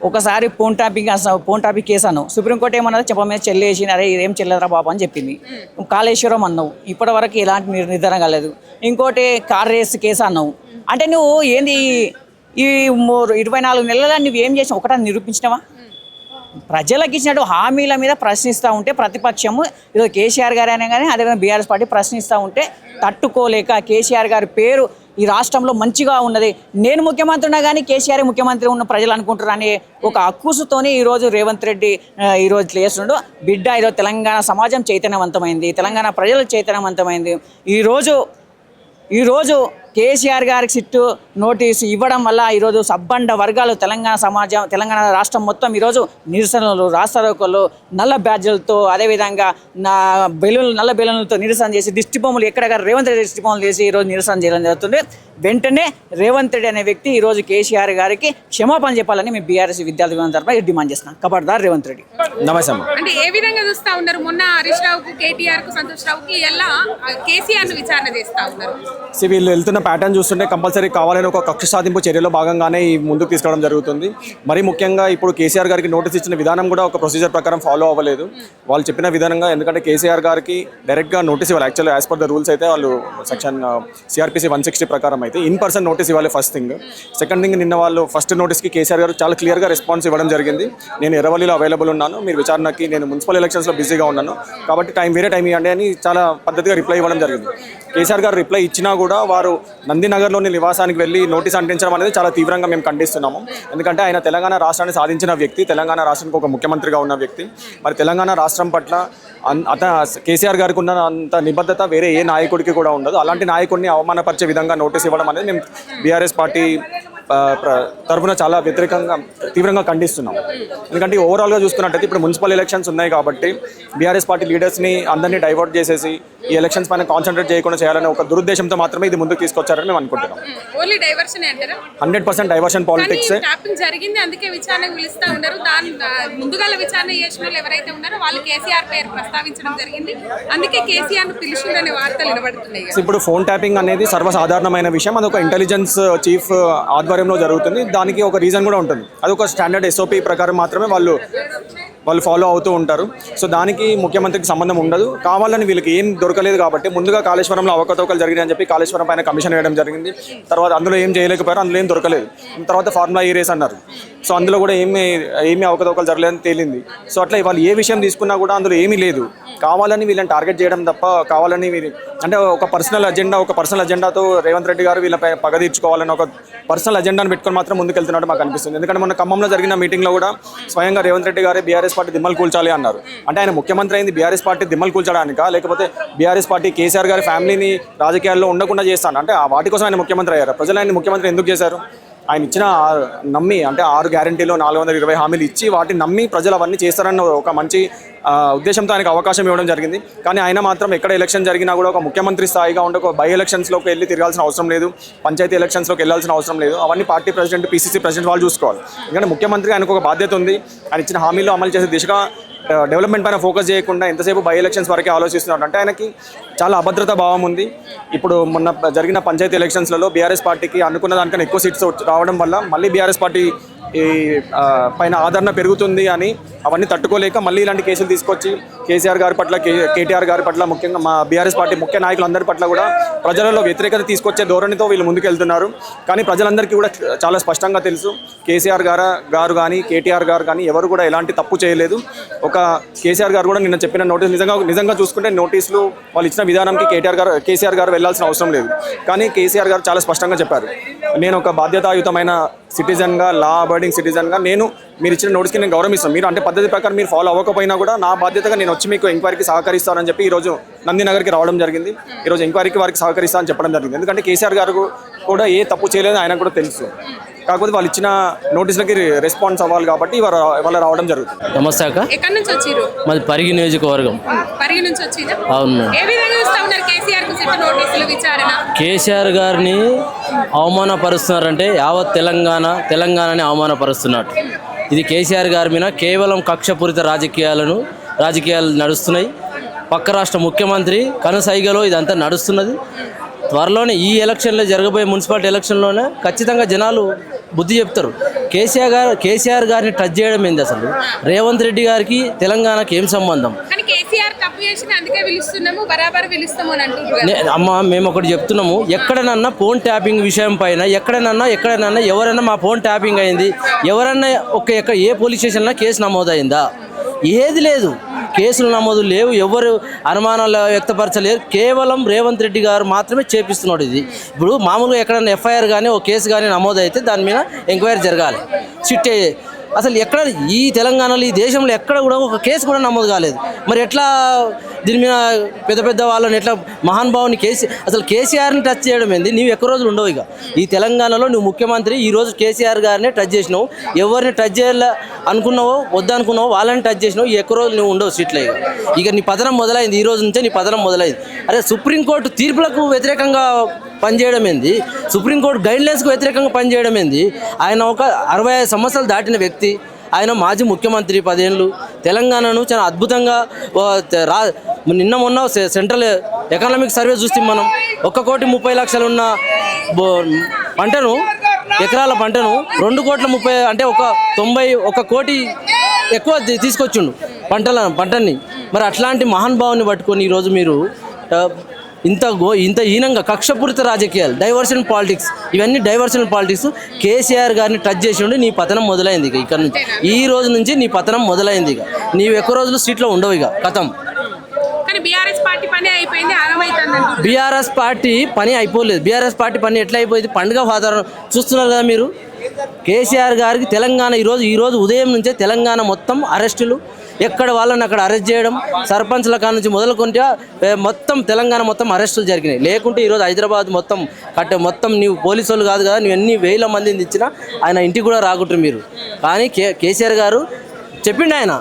Speaker 9: ఒకసారి ఫోన్ టాపిక్ కేసు అన్నావు, సుప్రీంకోర్టు ఏమన్నది చెప్పమే చెల్లేసి అరే ఇదేం చెల్లెదరా బాబు అని చెప్పింది. కాళేశ్వరం అన్నావు, ఇప్పటి వరకు ఎలాంటి నిర్ధారణ కాలేదు. ఇంకోటి కార్ రేస్ కేసు అన్నావు. అంటే నువ్వు ఏంది ఈ 24 నెలల నువ్వు ఏం చేసినావు? ఒకటా నిరూపించినావా? ప్రజలకు ఇచ్చినట్టు హామీల మీద ప్రశ్నిస్తూ ఉంటే ప్రతిపక్షము ఈరోజు కేసీఆర్ గారు అయినా కానీ అదేవిధంగా బీఆర్ఎస్ పార్టీ ప్రశ్నిస్తూ ఉంటే తట్టుకోలేక కేసీఆర్ గారి పేరు ఈ రాష్ట్రంలో మంచిగా ఉన్నది, నేను ముఖ్యమంత్రి ఉన్నా కానీ కేసీఆర్ ముఖ్యమంత్రి ఉన్న ప్రజలు అనుకుంటారు అనే ఒక అక్కుసుతోనే ఈరోజు రేవంత్ రెడ్డి ఈరోజు చేస్తుండో బిడ్డ ఈరోజు తెలంగాణ సమాజం చైతన్యవంతమైంది, తెలంగాణ ప్రజలు చైతన్యవంతమైంది. ఈరోజు కేసీఆర్ గారికి సిట్టు నోటీసు ఇవ్వడం వల్ల ఈరోజు సబ్బండ వర్గాలు తెలంగాణ రాష్ట్రం మొత్తం ఈరోజు నిరసనలు, రాస్తారోకోలు, నల్ల బ్యాడ్జీలతో అదేవిధంగా నల్ల బెలూన్లతో నిరసన చేసి దిష్టి బొమ్మలు ఎక్కడెక్కడ రేవంత్ రెడ్డి దిష్టి బొమ్మలు చేసి ఈరోజు నిరసన చేయడం జరుగుతుంది. వెంటనే రేవంత్ రెడ్డి అనే వ్యక్తి ఈరోజు కేసీఆర్ గారికి క్షమాపణ చెప్పాలని మేము బీఆర్ఎస్ విద్యార్థి తరఫున డిమాండ్ చేస్తున్నాం. కబడ్దార్ రేవంత్ రెడ్డి.
Speaker 6: నమస్తే.
Speaker 1: అంటే ఏ విధంగా చూస్తా ఉన్నారు? మొన్న హరీష్ రావుకు, కేటీఆర్ కు, సంతోష్ రావుకి ఎలా కేసీఆర్ ను విచారణ చేస్తా ఉన్నారు?
Speaker 10: వీళ్ళు వెళ్తున్న ప్యాటర్న్ చూస్తుంటే కంపల్సరీ కావాలని ఒక కక్ష సాధింపు చర్యలో భాగంగానే ఈ ముందుకు తీసుకోవడం జరుగుతుంది. మరీ ముఖ్యంగా ఇప్పుడు కేసీఆర్ గారికి నోటీస్ ఇచ్చిన విధానం కూడా ఒక ప్రొసీజర్ ప్రకారం ఫాలో అవ్వలేదు. వాళ్ళు చెప్పిన విధానంగా, ఎందుకంటే కేసీఆర్ గారికి డైరెక్ట్గా నోటీస్ ఇవ్వాలి. Actually as per the rules అయితే వాళ్ళు సెక్షన్ CRPC 160 ప్రకారం అయితే ఇన్ పర్సన్ నోటీస్ ఇవ్వాలి ఫస్ట్ థింగ్. సెకండ్ థింగ్, నిన్న వాళ్ళు ఫస్ట్ నోటీస్కి కేసీఆర్ గారు చాలా క్లియర్గా రెస్పాన్స్ ఇవ్వడం జరిగింది. నేను ఎర్రవల్లిలో అవైలబుల్ ఉన్నాను, మీరు విచారణకి, నేను మున్సిపల్ ఎలక్షన్స్లో బిజీగా ఉన్నాను కాబట్టి వేరే టైం ఇవ్వండి అని చాలా పద్ధతిగా రిప్లై ఇవ్వడం జరిగింది. కేసీఆర్ గారు రిప్లై ఇచ్చినా కూడా వారు నందినగర్లోని నివాసానికి వెళ్ళి నోటీస్ అంటించడం అనేది చాలా తీవ్రంగా మేము ఖండిస్తున్నాము. ఎందుకంటే ఆయన తెలంగాణ రాష్ట్రాన్ని సాధించిన వ్యక్తి, తెలంగాణ రాష్ట్రానికి ఒక ముఖ్యమంత్రిగా ఉన్న వ్యక్తి. మరి తెలంగాణ రాష్ట్రం పట్ల కేసీఆర్ గారికి ఉన్న అంత నిబద్ధత వేరే ఏ నాయకుడికి కూడా ఉండదు. అలాంటి నాయకుడిని అవమానపరిచే విధంగా నోటీస్ ఇవ్వడం అనేది మేము బీఆర్ఎస్ పార్టీ తరఫున చాలా తీవ్రంగా ఖండిస్తున్నాం. ఎందుకంటే ఓవరాల్గా చూసుకున్నట్టయితే ఇప్పుడు మున్సిపల్ ఎలక్షన్స్ ఉన్నాయి కాబట్టి బీఆర్ఎస్ పార్టీ లీడర్స్ని అందరినీ డైవర్ట్ చేసేసి ఈ ఎలక్షన్స్ పైన కాన్సన్ట్రేట్ చేయకుండా చేయాలనే ఒక దురుద్దేశంతో మాత్రమే ఇది ముందుకు తీసుకొచ్చారని మేము అనుకుంటున్నాం. 100% డైవర్షన్ పాలిటిక్స్
Speaker 1: జరిగింది. అందుకే విచారణ పిలుస్తా ఉన్నారు. దాని ముందుగా విచారణ చేసిన వాళ్ళు ఎవరైతే ఉన్నారో వాళ్ళు కేసీఆర్ పేరు ప్రస్తావించడం జరిగింది. అందుకే కేసీఆర్ ను పిలిచిందనే వార్తలు వినబడుతున్నాయి.
Speaker 10: ఇప్పుడు ఫోన్ ట్యాపింగ్ అనేది సర్వసాధారణమైన విషయం. అది ఒక ఇంటెలిజెన్స్ చీఫ్ ఆధ్వర్యంలో జరుగుతుంది. దానికి ఒక రీజన్ కూడా ఉంటుంది. అది ఒక స్టాండర్డ్ SOP ప్రకారం మాత్రమే వాళ్ళు ఫాలో అవుతూ ఉంటారు. సో దానికి ముఖ్యమంత్రికి సంబంధం ఉండదు. కావాలని వీళ్ళకి ఏం దొరకలేదు కాబట్టి ముందుగా కాళేశ్వరంలో అవకతవకలు జరిగినాయని చెప్పి కాళేశ్వరం పైన కమిషన్ వేయడం జరిగింది. తర్వాత అందులో ఏం చేయలేకపోయారు, అందులో ఏం దొరకలేదు. తర్వాత ఫార్ములా రేస్ అన్నారు. సో అందులో కూడా ఏమీ అవకతవకలు జరగలేదని తేలింది. సో అట్లా వాళ్ళు ఏ విషయం తీసుకున్నా కూడా అందులో ఏమీ లేదు. కావాలని వీళ్ళని టార్గెట్ చేయడం తప్ప, కావాలని అంటే ఒక పర్సనల్ అజెండాతో రేవంత్ రెడ్డి గారు వీళ్ళపై పగ తీర్చుకోవాలని ఒక పర్సనల్ అజెండాను పెట్టుకొని మాత్రం ముందుకెళ్తున్నట్టు మాకు అనిపిస్తుంది. ఎందుకంటే మొన్న ఖమ్మంలో జరిగిన మీటింగ్లో కూడా స్వయంగా రేవంత్ రెడ్డి గారే బీఆర్ఎస్ పార్టీ దిమ్మలు కూల్చాలి అన్నారు. అంటే ఆయన ముఖ్యమంత్రి అయింది బీఆర్ఎస్ పార్టీ దిమ్మలు కూల్చడానికా, లేకపోతే బీఆర్ఎస్ పార్టీ కేసీఆర్ గారి ఫ్యామిలీని రాజకీయాల్లో ఉండకుండా చేస్తాను అంటే వాటి కోసం ఆయన ముఖ్యమంత్రి అయ్యారు. ప్రజలు ఆయన ముఖ్యమంత్రి ఎందుకు చేశారు? ఆయన ఇచ్చిన నమ్మి, అంటే 6 గ్యారంటీలో 420 హామీలు ఇచ్చి వాటిని నమ్మి ప్రజలు అవన్నీ చేస్తారన్న ఒక మంచి ఉద్దేశంతో ఆయనకు అవకాశం ఇవ్వడం జరిగింది. కానీ ఆయన మాత్రం ఎక్కడ ఎలక్షన్ జరిగినా కూడా ఒక ముఖ్యమంత్రి స్థాయిగా ఉండే ఒక బై ఎలక్షన్స్లోకి వెళ్ళి తిరగాల్సిన అవసరం లేదు, పంచాయతీ ఎలక్షన్స్లోకి వెళ్ళాల్సిన అవసరం లేదు. అవన్నీ పార్టీ ప్రెసిడెంట్, PCC ప్రెసిడెంట్ వాళ్ళు చూసుకోవాలి. ఎందుకంటే ముఖ్యమంత్రి ఆయనకు ఒక బాధ్యత ఉంది. ఆయన ఇచ్చిన హామీలు అమలు చేసే దిశగా డెవలప్మెంట్ పైన ఫోకస్ చేయకుండా ఎంతసేపు బై ఎలక్షన్స్ వరకే ఆలోచిస్తున్నాడు. అంటే ఆయనకి చాలా అభద్రతా భావం ఉంది. ఇప్పుడు మొన్న జరిగిన పంచాయతీ ఎలక్షన్స్లలో బీఆర్ఎస్ పార్టీకి అనుకున్న దానికన్నా ఎక్కువ సీట్స్ రావడం వల్ల మళ్ళీ బీఆర్ఎస్ పార్టీ ఈ పైన ఆదరణ పెరుగుతుంది అని అవన్నీ తట్టుకోలేక మళ్ళీ ఇలాంటి కేసులు తీసుకొచ్చి కేసీఆర్ గారి పట్ల కేటీఆర్ గారి పట్ల ముఖ్యంగా మా బీఆర్ఎస్ పార్టీ ముఖ్య నాయకులందరి పట్ల కూడా ప్రజలలో వ్యతిరేకత తీసుకొచ్చే ధోరణితో వీళ్ళు ముందుకెళ్తున్నారు. కానీ ప్రజలందరికీ కూడా చాలా స్పష్టంగా తెలుసు కేసీఆర్ గారు కానీ కేటీఆర్ గారు కానీ ఎవరు కూడా ఎలాంటి తప్పు చేయలేదు. ఒక కేసీఆర్ గారు కూడా నిన్న చెప్పిన నోటీస్ నిజంగా చూసుకుంటే నోటీసులు వాళ్ళు ఇచ్చిన విధానంకి కేసీఆర్ గారు వెళ్లాల్సిన అవసరం లేదు. కానీ కేసీఆర్ గారు చాలా స్పష్టంగా చెప్పారు, నేను ఒక బాధ్యతాయుతమైన సిటిజన్గా, లా అబైడింగ్ సిటిజన్గా మీరు ఇచ్చిన నోటీస్కి నేను గౌరవిస్తాను. మీరు అంటే పద్ధతి ప్రకారం మీరు ఫాలో అవ్వకపోయినా కూడా నా బాధ్యతగా నేను వచ్చి మీకు ఎంక్వైరీకి సహకరిస్తానని చెప్పి ఈరోజు నందినగర్కి రావడం జరిగింది. ఈరోజు ఎంక్వైరీకి వారికి సహకరిస్తానని చెప్పడం జరిగింది. ఎందుకంటే కేసీఆర్ గారు కూడా ఏ తప్పు చేయలేదని ఆయనకు కూడా తెలుసు. కాకపోతే వాళ్ళు ఇచ్చిన నోటీసులకి రెస్పాన్స్ అవ్వాలి కాబట్టి వాళ్ళు రావడం జరుగుతుంది.
Speaker 11: నమస్తే అక్క.
Speaker 1: ఎక్కడి నుంచి వచ్చిర్రు?
Speaker 11: మాది పరిగి నియోజకవర్గం.
Speaker 1: పరిగి నుంచి వచ్చిరా?
Speaker 11: అవును.
Speaker 1: ఏ విధంగా చూస్తా ఉన్నారు కేసీఆర్ కు సిట్ నోటీసులు విచారణ?
Speaker 11: కేసీఆర్ గారిని అవమానపరుస్తున్నారంటే యావత్ తెలంగాణని అవమానపరుస్తున్నట్టు. ఇది కేసీఆర్ గారి మీద కేవలం కక్షపూరిత రాజకీయాలు నడుస్తున్నాయి. పక్క రాష్ట్ర ముఖ్యమంత్రి కనుసైగలో ఇదంతా నడుస్తున్నది. త్వరలోనే ఈ ఎలక్షన్లో జరగబోయే మున్సిపాలిటీ ఎలక్షన్లోనే ఖచ్చితంగా జనాలు బుద్ధి చెప్తారు. కేసీఆర్ గారిని టచ్ చేయడం ఏంది అసలు? రేవంత్ రెడ్డి గారికి తెలంగాణకి ఏం సంబంధం? అమ్మ మేము ఒకటి చెప్తున్నాము, ఎక్కడనన్నా ఫోన్ ట్యాపింగ్ విషయం పైన ఎక్కడనన్నా ఎవరైనా మా ఫోన్ ట్యాపింగ్ అయింది, ఎవరన్నా ఏ పోలీస్ స్టేషన్లో కేసు నమోదైందా? ఏది లేదు, కేసులు నమోదు లేవు, ఎవరు అనుమానాలు వ్యక్తపరచలేరు. కేవలం రేవంత్ రెడ్డి గారు మాత్రమే చేపిస్తున్నాడు. ఇది ఇప్పుడు మామూలుగా ఎక్కడైనా ఎఫ్ఐఆర్ కానీ ఓ కేసు కానీ నమోదైతే దాని మీద ఎంక్వైరీ జరగాలి, సిట్టే. అసలు ఎక్కడ ఈ తెలంగాణలో ఈ దేశంలో ఎక్కడ కూడా ఒక కేసు కూడా నమోదు కాలేదు. మరి ఎట్లా దీని మీద పెద్ద వాళ్ళని ఎట్లా మహానుభావుని అసలు కేసీఆర్ని టచ్ చేయడం ఏంది? నీవు ఎక్కువ రోజులు ఉండవు. ఇక ఈ తెలంగాణలో నువ్వు ముఖ్యమంత్రి, ఈరోజు కేసీఆర్ గారిని టచ్ చేసినావు. ఎవరిని టచ్ చేయాల అనుకున్నావో వద్దనుకున్నావో వాళ్ళని టచ్ చేసినావు. ఎక్కువ రోజులు నువ్వు ఉండవు సీట్లో. ఇక నీ పతనం మొదలైంది, ఈ రోజు నుంచే నీ పతనం మొదలైంది. అరే సుప్రీంకోర్టు తీర్పులకు వ్యతిరేకంగా పనిచేయడం ఏంది? సుప్రీంకోర్టు గైడ్లైన్స్కు వ్యతిరేకంగా పనిచేయడం ఏంది? ఆయన ఒక 65 సంవత్సరాలు దాటిన వ్యక్తి. ఆయన మాజీ ముఖ్యమంత్రి 10 ఏళ్ళు. తెలంగాణను చాలా అద్భుతంగా నిన్న మొన్న సెంట్రల్ ఎకనామిక్ సర్వే చూస్తే మనం 1,30,00,000 ఉన్న పంటను, ఎకరాల పంటను 2,30,00,000 అంటే ఒక 91 కోటి ఎక్కువ తీసుకొచ్చిండు పంటని. మరి అట్లాంటి మహానుభావుని పట్టుకొని ఈరోజు మీరు ఇంత హీనంగా కక్షపూరిత రాజకీయాలు, డైవర్షన్ పాలిటిక్స్, ఇవన్నీ డైవర్షన్ పాలిటిక్స్. కేసీఆర్ గారిని టచ్ చేసి నీ పతనం మొదలైంది. ఇక ఇక్కడ నుంచి ఈ రోజు నుంచి నీ పతనం మొదలైంది. ఇక నీవు ఎక్కువ రోజులు సీట్లో ఉండవు. ఇక కథం.
Speaker 1: బీఆర్ఎస్ పార్టీ పని
Speaker 11: అయిపోలేదు. బీఆర్ఎస్ పార్టీ పని ఎట్లా అయిపోయింది? పండుగ వాతావరణం చూస్తున్నారు కదా మీరు. కేసీఆర్ గారికి తెలంగాణ ఈరోజు ఉదయం నుంచే తెలంగాణ మొత్తం అరెస్టులు, ఎక్కడ వాళ్ళని అక్కడ అరెస్ట్ చేయడం, సర్పంచ్ల కాడ నుంచి మొదలుకుంటే మొత్తం తెలంగాణ మొత్తం అరెస్టులు జరిగినాయి. లేకుంటే ఈరోజు హైదరాబాద్ మొత్తం నీవు పోలీసు వాళ్ళు కాదు కదా, నువ్వు ఎన్ని వేల మందిని ఇచ్చినా ఆయన ఇంటికి కూడా రాకుంటారు మీరు. కానీ కేసీఆర్ గారు చెప్పిండు, ఆయన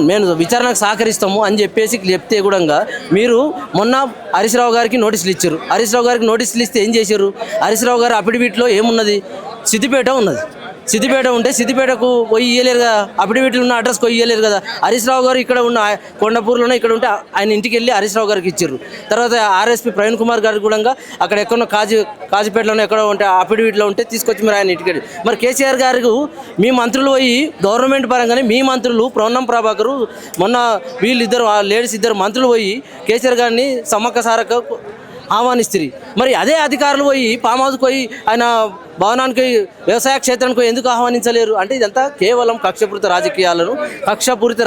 Speaker 11: మేము విచారణకు సహకరిస్తాము అని చెప్తే కూడా మీరు మొన్న హరీష్ రావు గారికి నోటీసులు ఇచ్చారు. హరీష్ రావు గారికి నోటీసులు ఇస్తే ఏం చేశారు? హరీష్ రావు గారు అఫిడవిట్లో ఏమున్నది? సిద్దిపేట ఉన్నది. సిద్దిపేట ఉంటే సిద్దిపేటకు పోయి ఇయ్యలేరు కదా, అఫిడవిట్లు ఉన్న అడ్రస్ పోయి ఇయ్యలేరు కదా. హరీష్ రావు గారు ఇక్కడ ఉన్న కొండపూర్లోనే ఇక్కడ ఉంటే ఆయన ఇంటికి వెళ్ళి హరీష్ రావు గారికి ఇచ్చారు. తర్వాత ఆర్ఎస్పీ ప్రవీణ్ కుమార్ గారు కూడా అక్కడ ఎక్కడో కాజీపేటలోనే ఎక్కడో ఉంటే అఫిడవిట్లో ఉంటే తీసుకొచ్చి మీరు ఆయన ఇంటికి వెళ్ళి. మరి కేసీఆర్ గారికి మీ మంత్రులు పోయి గవర్నమెంట్ పరంగానే మీ మంత్రులు పొన్నం ప్రభాకర్ మొన్న వీళ్ళిద్దరు లేడీస్ ఇద్దరు మంత్రులు పోయి కేసీఆర్ గారిని సమ్మక్క సారక్క ఆహ్వానిస్తారు. మరి అదే అధికారులు పోయి ఫామ్ హౌస్కి పోయి ఆయన భవనానికి వ్యవసాయ క్షేత్రానికి ఎందుకు ఆహ్వానించలేరు? అంటే ఇదంతా కేవలం కక్షపూరిత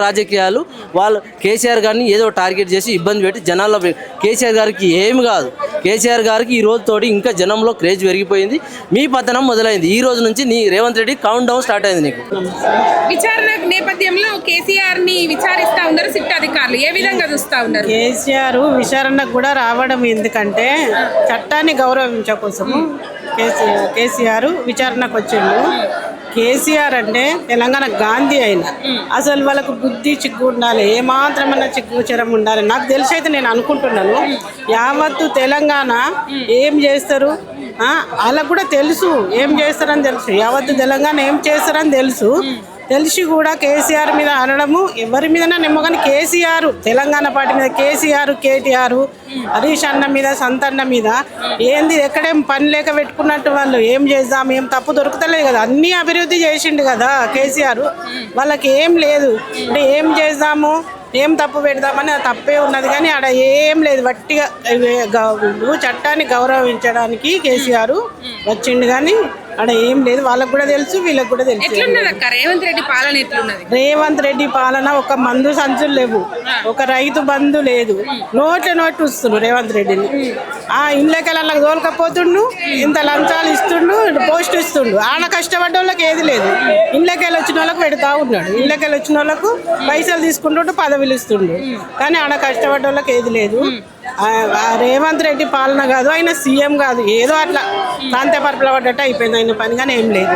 Speaker 11: రాజకీయాలు. వాళ్ళు కేసీఆర్ గారిని ఏదో టార్గెట్ చేసి ఇబ్బంది పెట్టి జనాల్లో కేసీఆర్ గారికి ఏమి కాదు. కేసీఆర్ గారికి ఈ రోజుతోటి ఇంకా జనంలో క్రేజ్ పెరిగిపోయింది. మీ పతనం మొదలైంది. ఈ రోజు నుంచి నీ Revanth Reddy count down start అయింది. నీకు
Speaker 1: విచారణ నేపథ్యంలో కేసీఆర్ ని విచారిస్తా ఉన్నారు సిట్ అధికారులు. ఏ విధంగా చూస్తా ఉన్నారు?
Speaker 12: కేసీఆర్ విచారణకు కూడా రావడం ఎందుకంటే చట్టాన్ని గౌరవించే కోసము కేసీఆర్ విచారణకు వచ్చిండు. కేసీఆర్ అంటే తెలంగాణ గాంధీ అయినా అసలు వాళ్ళకు బుద్ధి చిక్కు ఉండాలి, ఏమాత్రమైనా చిక్కుచరం ఉండాలి. నాకు తెలిసి అయితే నేను అనుకుంటున్నాను యావత్తు తెలంగాణ ఏం చేస్తారు వాళ్ళకు కూడా తెలుసు, ఏం చేస్తారని తెలుసు. యావత్తు తెలంగాణ ఏం చేస్తారని తెలుసు. తెలిసి కూడా కేసీఆర్ మీద అనడము ఎవరి మీదనా నెమ్మో కానీ కేసీఆర్ తెలంగాణ పార్టీ మీద కేసీఆర్ కేటీఆర్ హరీష్ అన్న మీద సంతన్న మీద ఏంది ఎక్కడేం పని లేక పెట్టుకున్నట్టు వాళ్ళు ఏం చేద్దాం ఏం తప్పు దొరుకుతలేదు కదా, అన్నీ అభివృద్ధి చేసిండు కదా కేసీఆర్. వాళ్ళకి ఏం లేదు అంటే ఏం చేద్దాము ఏం తప్పు పెడదామని అది తప్పే ఉన్నది కానీ ఆడ ఏం లేదు. వట్టిగా చట్టాన్ని గౌరవించడానికి కేసీఆర్ వచ్చిండు కానీ ఆడ ఏం లేదు. వాళ్ళకు కూడా తెలుసు వీళ్ళకి కూడా తెలుసు.
Speaker 1: రేవంత్ రెడ్డి పాలన ఎట్లున్నది?
Speaker 12: రేవంత్ రెడ్డి పాలన ఒక మందు సంచులు లేవు, ఒక రైతు బంధు లేదు, నోటు వస్తుండు రేవంత్ రెడ్డిని. ఆ ఇండ్లకెళ్ళకి తోలకపోతుండు, ఇంత లంచాలు ఇస్తుండు, పోస్ట్ ఇస్తుండు. ఆడ కష్టపడ్డ వాళ్ళకి ఏది లేదు, ఇండ్లకెళ్ళి వచ్చిన వాళ్ళకి పెడతా ఉన్నాడు. ఇండ్లకెళ్ళి వచ్చిన వాళ్ళకు పైసలు తీసుకుంటుండు, పదవులు ఇస్తుండు. కానీ ఆడ కష్టపడ్డ వాళ్ళకి ఏది లేదు. రేవంత్ రెడ్డి పాలన కాదు, ఆయన సీఎం కాదు, ఏదో అట్లా కాంతే పరపల పడ్డట్టు అయిపోయింది ఆయన పని, కానీ ఏం లేదు.